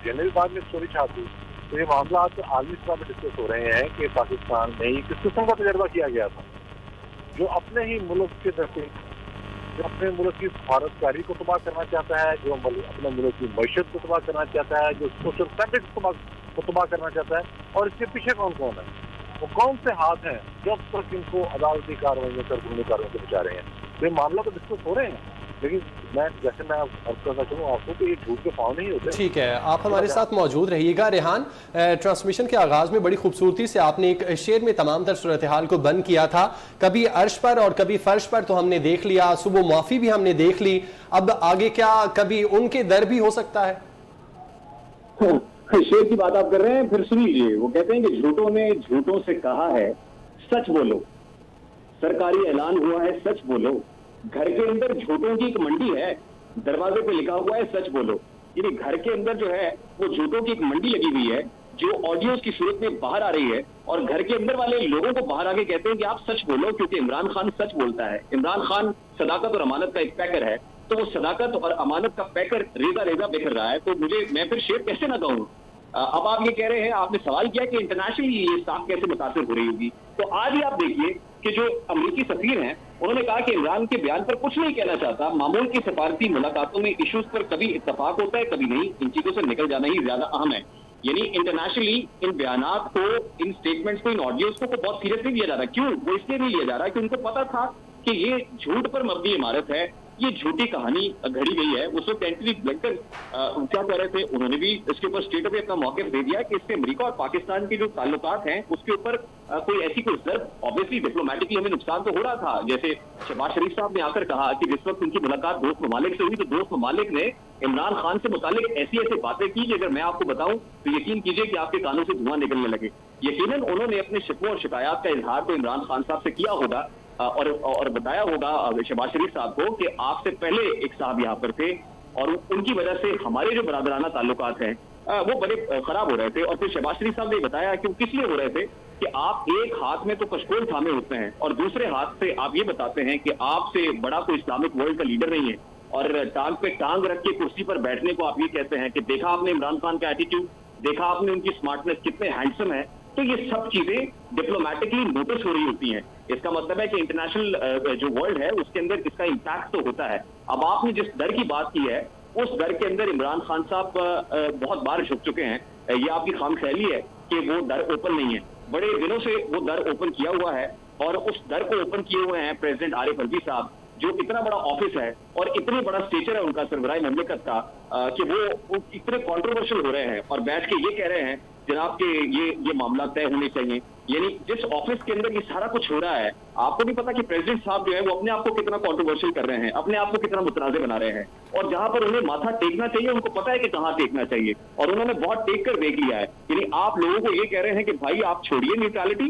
जनरल बाद में स्टोरी छाप दी। तो ये मामला आलमी सतह पर डिस्कस हो रहे हैं कि पाकिस्तान में किस किस्म का तजर्बा किया गया था जो अपने ही मुल्क के दर्जे, जो अपने मुल्क की सफारतकारी को तबाह करना चाहता है, जो अपने मुल्क की मैशत को तबाह करना चाहता है, जो सोशल फैब्रिक को तबाह करना चाहता है। और इसके पीछे कौन कौन है, वो कौन से हाथ हैं जब तक इनको अदालती कार्रवाई कर कानूनी कार्रवाई से बचा रहे हैं। तो ये मामला तो डिस्कस हो रहे हैं, लेकिन मैं अर्ज करना चाहूँ आपको कि ये झूठ के पाँव नहीं होते। ठीक है, आप हमारे साथ मौजूद रहिएगा। रेहान, ट्रांसमिशन के आगाज में बड़ी खूबसूरती से आपने एक शेर में तमाम तर सूरत हाल को बंद किया था, कभी अर्श पर और कभी फर्श पर तो हमने देख लिया, सुबह माफी भी हमने देख ली, अब आगे क्या कभी उनके दर भी हो सकता है? शेर की बात आप कर रहे हैं, फिर सुन लीजिए। वो कहते हैं कि झूठों ने झूठों से कहा है सच बोलो, सरकारी ऐलान हुआ है सच बोलो, घर के अंदर झूठों की एक मंडी है, दरवाजे पे लिखा हुआ है सच बोलो। यानी घर के अंदर जो है वो झूठों की एक मंडी लगी हुई है जो ऑडियोज की सूरत में बाहर आ रही है और घर के अंदर वाले लोगों को बाहर आके कहते हैं कि आप सच बोलो, क्योंकि इमरान खान सच बोलता है। इमरान खान सदाकत और अमानत का एक पैकर है, तो वो सदाकत और अमानत का पैकर रेजा रेजा बिखर रहा है। तो मैं फिर शेर कैसे ना कहूँ। अब आप ये कह रहे हैं, आपने सवाल किया कि इंटरनेशनली ये साख कैसे मुतासिर हो रही होगी। तो आज ही आप देखिए कि जो अमेरिकी सफीर हैं उन्होंने कहा कि इमरान के बयान पर कुछ नहीं कहना चाहता, मामूल की सफारती मुलाकातों में इश्यूज पर कभी इत्तफाक होता है कभी नहीं, इन चीजों से निकल जाना ही ज्यादा अहम है। यानी इंटरनेशनली इन बयानात को, इन स्टेटमेंट्स को, इन ऑडियोज को बहुत सीरियसली लिया जा रहा है। क्यों? वो इसलिए नहीं लिया जा रहा कि उनको पता था कि ये झूठ पर मबनी इमारत है, ये झूठी कहानी घड़ी गई है। उस वक्त एंटनी ब्लिंकन क्या कह रहे थे, उन्होंने भी इसके ऊपर स्टेट पे अपना मौक़िफ़ दे दिया कि इससे अमेरिका और पाकिस्तान के जो ताल्लुकात हैं उसके ऊपर कोई ऐसी कोई जर्ब, ऑब्वियसली डिप्लोमेटिकली हमें नुकसान तो हो रहा था। जैसे शहबाज शरीफ साहब ने आकर कहा कि जिस वक्त उनकी मुलाकात दोस्त ममालिक से हुई तो दोस्त ममालिक ने इमरान खान से मुतालिक ऐसी ऐसी बातें की कि अगर मैं आपको बताऊं तो यकीन कीजिए कि आपके कानों से धुआं निकलने लगे। यकीनन उन्होंने अपने शिकवों और शिकायत का इजहार तो इमरान खान साहब से किया होगा और बताया होगा शहबाज शरीफ साहब को कि आपसे पहले एक साहब यहाँ पर थे और उनकी वजह से हमारे जो बरादराना ताल्लुकात हैं वो बड़े खराब हो रहे थे। और फिर शहबाज शरीफ साहब ने बताया कि वो किस लिए हो रहे थे कि आप एक हाथ में तो कशकोल थामे होते हैं और दूसरे हाथ से आप ये बताते हैं कि आपसे बड़ा कोई इस्लामिक वर्ल्ड का लीडर नहीं है, और टांग पे टांग रख के कुर्सी पर बैठने को आप ये कहते हैं कि देखा आपने इमरान खान का एटीट्यूड, देखा आपने उनकी स्मार्टनेस, कितने हैंडसम है। तो ये सब चीजें डिप्लोमेटिकली नोटिस हो रही होती हैं। इसका मतलब है कि इंटरनेशनल जो वर्ल्ड है उसके अंदर इसका इम्पैक्ट तो होता है। अब आपने जिस दर की बात की है उस दर के अंदर इमरान खान साहब बहुत बार झुक चुके हैं। ये आपकी खामख्याली है कि वो दर ओपन नहीं है, बड़े दिनों से वो दर ओपन किया हुआ है और उस दर को ओपन किए हुए हैं प्रेसिडेंट आरिफ अलवी साहब, जो इतना बड़ा ऑफिस है और इतनी बड़ा स्टेचर है उनका सरबराह ममलिकत का कि वो इतने कंट्रोवर्शियल हो रहे हैं और बैठ के ये कह रहे हैं جناب کے یہ معاملات طے ہونے چاہیے. یعنی جس آفس کے اندر یہ سارا کچھ ہو رہا ہے, آپ کو نہیں پتا کہ پریزیڈنٹ صاحب جو ہے وہ اپنے آپ کو کتنا کنٹروورشل کر رہے ہیں, اپنے آپ کو کتنا متنازع بنا رہے ہیں, اور جہاں پر انہیں ماتھا ٹیکنا چاہیے ان کو پتا ہے کہ کہاں ٹیکنا چاہیے, اور انہوں نے بہت ٹیک کر دیکھ لیا ہے. یعنی آپ لوگوں کو یہ کہہ رہے ہیں کہ بھائی آپ چھوڑیے نیوٹرلٹی,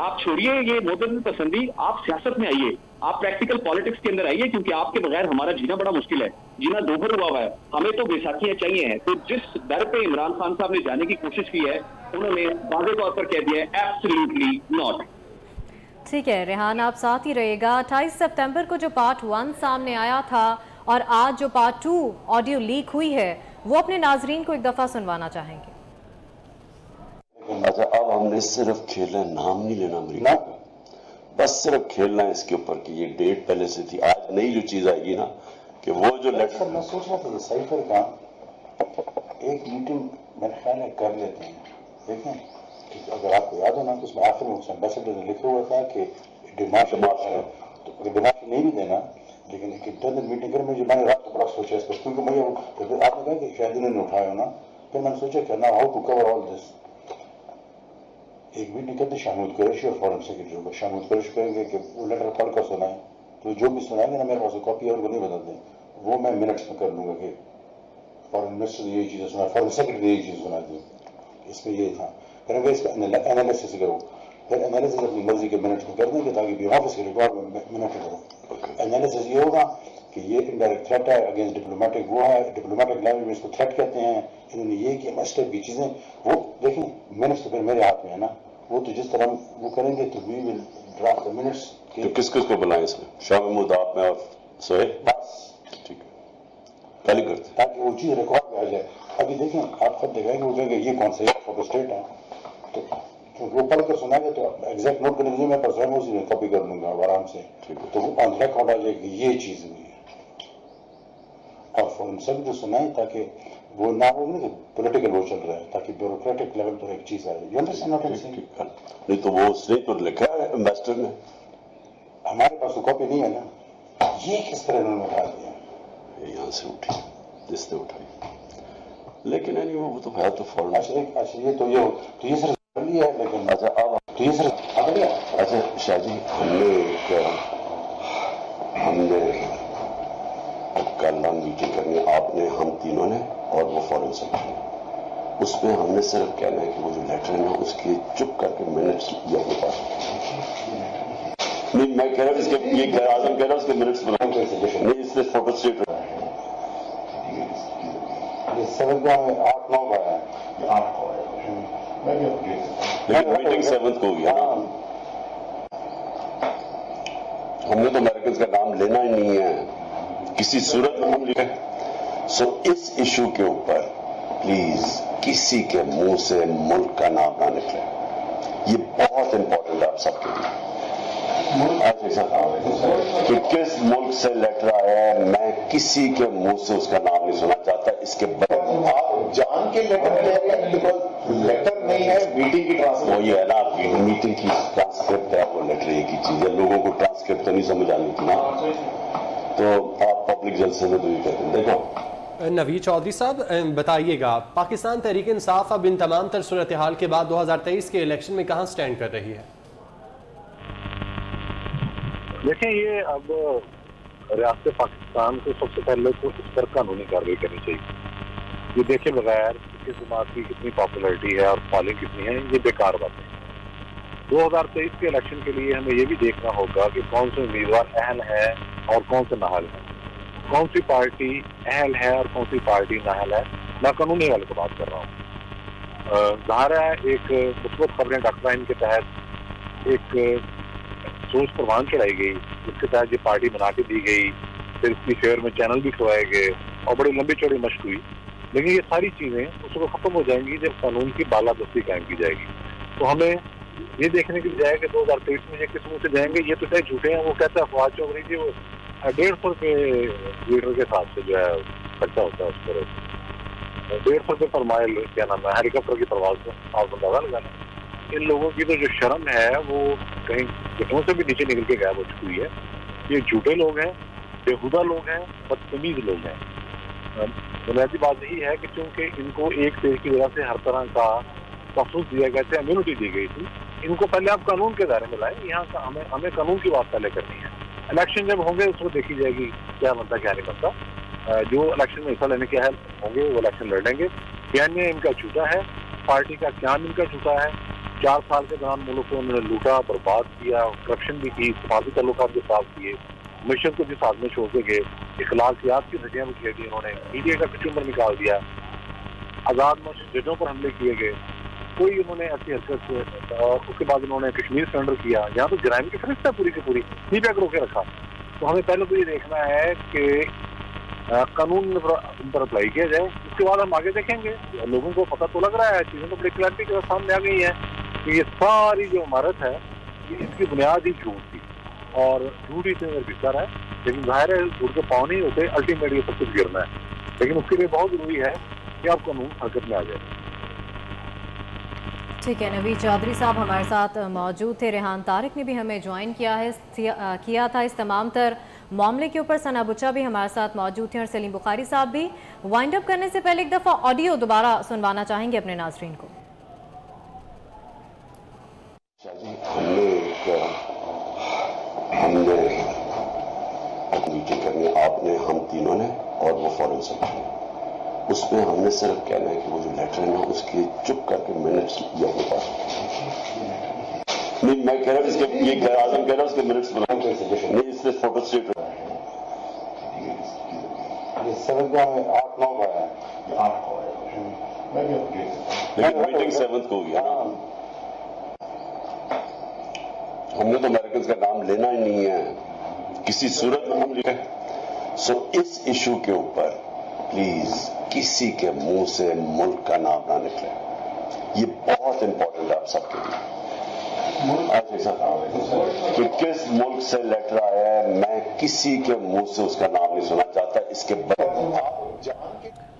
آپ چھوڑیے یہ معتدل پسندی, آپ سیاست میں آئیے, آپ پریکٹیکل پالیٹکس کے اندر آئیے, کیونکہ آپ کے بغیر ہمارا جینا بڑا مشکل ہے, جینا دوبھر ہوا ہے, ہمیں تو بیساکھیاں چاہیے ہیں. تو جس در پہ عمران خان صاحب نے جانے کی کوشش کی ہے, انہوں نے واضح طور پر کہہ دیا ہے ایبسلیوٹلی ناٹ. ٹھیک ہے ریحان, آپ ساتھ ہی رہے گا. 28 سپتمبر کو جو پارٹ 1 سامنے آیا تھا اور آج جو پارٹ 2 آڈیو لیک ہوئی ہے, وہ اپنے ناظرین کو ایک دفعہ سنوانا چاہیں گے. اچھا, اب ہم نے صرف کھیلنا ہے, نام نہیں لینا امریکہ کا, بس صرف کھیلنا ہے اس کے اوپر کہ یہ ڈیٹ پہلے سے تھی. آج نئی جو چیز آئے گی نا کہ وہ جو لیٹر, میں سوچ رہا تھا یہ سائفر کا ایک میٹنگ میرے خیال ہے کر لیتے ہیں. دیکھیں اگر آپ کو یاد ہونا تو اس میں آخر میں ایمبیسڈر نے لکھا ہوا تھا کہ ڈیمانڈ تو ڈیمانڈ نہیں بھی دینا, لیکن ایک انٹرنل میٹنگ کر. مجھے میں نے رات کو بڑا سوچا اس پر, کیونکہ مجھے آپ نے کہا کہ شاید انہوں نے اٹھایا ہونا, پھر میں نے سوچا کہ نا ہاؤ ٹو کور آل دس. ایک میٹنگ کرتے شامود قریشی اور فارن سیکرٹری کو. شامود قریشی کہیں گے کہ وہ لیٹر پڑھ کر سنائیں, تو جو بھی سنائیں گے نا میرے پاس کاپی اور کو نہیں بدل دیں, وہ میں منٹس میں کر لوں گا کہ فارن منسٹر نے یہی چیزیں سنا, فارن سیکرٹری نے یہی چیز سنا دی, اس میں یہ تھا. پھر اگر اس کا انالیسس کرو, پھر انالیسس اپنی مرضی کے منٹس میں کر دیں گے تاکہ بھی آفس کے ریکارڈ میں منٹ کرو. انالیسس یہ ہوگا کہ یہ انڈائریکٹ تھریٹ ہے اگینسٹ ڈپلومیٹک, وہ ہے ڈپلومیٹک لینگویج میں اس کو تھریٹ کہتے ہیں. انہوں نے یہ کیا مسٹر کی چیزیں, وہ دیکھیں منٹس تو پھر میرے ہاتھ میں ہے نا, وہ تو جس طرح وہ کریں گے تو وی ول ڈرافٹ دی منٹس. تو کس کو بلائیں اس میں؟ شاہ محمود, آپ میں اور سہیل, بس ٹھیک ہے, کل ہی کرتے تاکہ وہ چیز ریکارڈ میں آ جائے. ابھی دیکھیں آپ خود دیکھیں گے, وہ کہیں گے یہ کون سا فوٹو اسٹیٹ ہے, تو وہ پڑھ کر سنائیں گے تو ایگزیکٹ نوٹ کرنے کے لیے میں پر سوئم اسی میں کاپی کر لوں گا آرام سے, تو وہ آن ریکارڈ آ جائے گی یہ چیز ہوئی ہے. اور فورن سب جو سنائیں تاکہ وہ نہ ہو کہ پولیٹیکل وہ چل رہا ہے, تاکہ بیوروکریٹک لیول پر ایک چیز آ جائے. نہیں تو وہ اس نے تو لکھا ہے امبیسڈر نے, ہمارے پاس تو کاپی نہیں ہے نا. یہ کس طرح انہوں نے اٹھا دیا, یہاں سے اٹھی جس نے اٹھائی, لیکن وہ تو ہے تو فورن. اچھا یہ تو یہ صرف لیا ہے, لیکن اچھا اب تو یہ صرف اچھا شاہ جی, ہم نے کل میٹنگ کرنی, آپ نے, ہم تینوں نے اور وہ فورن سیکرٹری, اس میں ہم نے صرف کہنا ہے کہ وہ جو لیٹر ہے نا اس کے چپ کر کے منٹس یہ اپنے پاس. نہیں میں کہہ رہا ہوں اس کے, یہ غیر اعظم کہہ رہا ہوں اس کے منٹس بنائیں, نہیں اس سے فوٹو اسٹیٹ سمجھ میں 8-9 بار ہے, لیکن میٹنگ 7 کو ہوئی ہے نا. ہم نے تو امریکنز کا نام لینا ہی نہیں ہے کسی صورت میں ہم لکھیں. سو اس ایشو کے اوپر پلیز کسی کے منہ سے ملک کا نام نہ نکلے, یہ بہت امپورٹنٹ ہے آپ سب کے لیے. کہ کس ملک سے لیٹر آیا ہے, میں کسی کے منہ سے اس کا نام نہیں سنا چاہتا. اس کے بعد آپ جان کے لیٹر لے رہے ہیں, بیکاز لیٹر نہیں ہے, میٹنگ کی ٹرانسکرپٹ. وہ یہ ہے نا, میٹنگ کی ٹرانسکرپٹ ہے, وہ لیٹر ایک ہی چیز ہے. لوگوں کو ٹرانسکرپٹ تو نہیں سمجھ آنی تھی نا, تو آپ پبلک جلسے میں تو یہ کہتے ہیں. دیکھو نوید چودھری صاحب بتائیے گا, پاکستان تحریک انصاف اب ان تمام تر صورتحال کے بعد 2023 کے الیکشن میں کہاں سٹینڈ کر رہی ہے؟ دیکھیں یہ اب ریاست پاکستان کو سب سے پہلے تو اس پر قانونی کارروائی کرنی چاہیے. یہ دیکھے بغیر کس جماعت کی کتنی پاپولرٹی ہے اور فالوئنگ کتنی ہے, یہ بیکار بات ہے. 2023 کے الیکشن کے لیے ہمیں یہ بھی دیکھنا ہوگا کہ کون سے امیدوار اہل ہے اور کون سے نااہل ہے, کون سی پارٹی اہل ہے اور کون سی پارٹی نااہل ہے. میں قانونی والے کو بات کر رہا ہوں. ظاہر ہے ایک مثبت خبریں ڈاکٹرائن کے تحت ایک سوچ پروان چڑھائی گئی, جس کے تحت یہ پارٹی بنا کے دی گئی, پھر اس کی فیور میں چینل بھی کھوائے گئے اور بڑی لمبی چوڑی مشق ہوئی. لیکن یہ ساری چیزیں اس کو ختم ہو جائیں گی جب قانون کی بالادستی قائم کی جائے گی. تو ہمیں یہ دیکھنے کے لیے جائے کہ 2023 میں یہ کس منہ سے جائیں گے. یہ تو چاہے جھوٹے ہیں, وہ کہتا ہے فواد چوہدری جی وہ 150 روپے لیٹر کے حساب سے جو ہے خرچہ ہوتا ہے, اس پر 150 روپے پر مائل کیا نام ہے ہیلی کاپٹر کی پرواز میں آپ اندازہ لگانا. ان لوگوں کی تو جو شرم ہے وہ کہیں گھٹنوں سے بھی نیچے نکل کے غائب ہو چکی ہوئی ہے. یہ جھوٹے لوگ ہیں, بےہودہ لوگ ہیں, بدتمیز لوگ ہیں. بنیادی بات یہی ہے کہ چونکہ ان کو ایک پیڑ کی وجہ سے ہر طرح کا तहफ़्फ़ुज़ दिया गया था, इम्यूनिटी दी गई थी, इनको पहले आप कानून के दायरे में लाएं। यहाँ का हमें कानून की बात पहले करनी है। इलेक्शन जब होंगे उसको देखी जाएगी क्या बनता क्या नहीं बनता। जो इलेक्शन में हिस्सा लेने के होंगे वो इलेक्शन लड़ लेंगे। बयानिया इनका झूठा है, पार्टी का क्याम इनका झूठा है। 4 साल के दौरान मुल्क को उन्होंने लूटा, बर्बाद किया, करप्शन भी की, सफारती ताल्लुकात के साफ किए, मिशन को जिस हाथ में छोड़ के गए, इखलाकियात की धज्जियां भी दी उन्होंने, मीडिया का कचूमर निकाल दिया, आज़ाद जजों पर हमले किए गए, कोई उन्होंने ऐसी हरकत, और उसके बाद उन्होंने कश्मीर सरेंडर किया। यहाँ तो जराइम की फहरिस्त है पूरी की पूरी, सीबीआई को रोके रखा। तो हमें पहले तो ये देखना है कि कानून उन पर अप्लाई किया जाए, उसके बाद हम आगे देखेंगे। लोगों को पता तो लग रहा है, चीज़ें तो बड़ी क्लैरिटी के सामने आ गई हैं कि ये सारी जो इमारत है ये इसकी बुनियाद ही झूठ थी, और झूठ ही इतने बेहतर है। लेकिन ज़ाहिर है झूठ के पाँव नहीं होते, अल्टीमेटली सब कुछ गिरना है। लेकिन उसके लिए बहुत ज़रूरी है कि आप कानून हरकत में आ जाए। ठीक है, नवीद चौधरी साहब हमारे साथ मौजूद थे। रेहान तारिक ने भी हमें ज्वाइन किया था इस तमाम तर मामले के ऊपर। सना बुच्चा भी हमारे साथ मौजूद थे और सलीम बुखारी साहब भी। वाइंड अप करने से पहले एक दफ़ा ऑडियो दोबारा सुनवाना चाहेंगे अपने नाज़रीन को। हमने मीटिंग करनी, आपने, हम तीनों ने और वो फॉरेन सेक्रेटरी, उसमें हमने सिर्फ कहना है कि वो जो लेटर है ना उसकी चुप करके मिनट्स ये अपने पास नहीं। मैं कह रहा हूँ इसके ये आजम कह रहा हूँ उसके मिनट्स बनाओ नहीं, इससे फोटो स्टेट लेकिन मीटिंग 7 को हुई है ना। हमने तो अमेरिकन का नाम लेना ही नहीं है किसी सूरत में हम लिखे। सो इस इशू के ऊपर प्लीज किसी के मुंह से मुल्क का नाम ना निकले, ये बहुत इंपॉर्टेंट है आप सबके लिए। कि किस मुल्क से लेटर आया है, मैं किसी के मुंह से उसका नाम नहीं सुनना चाहता। इसके बाद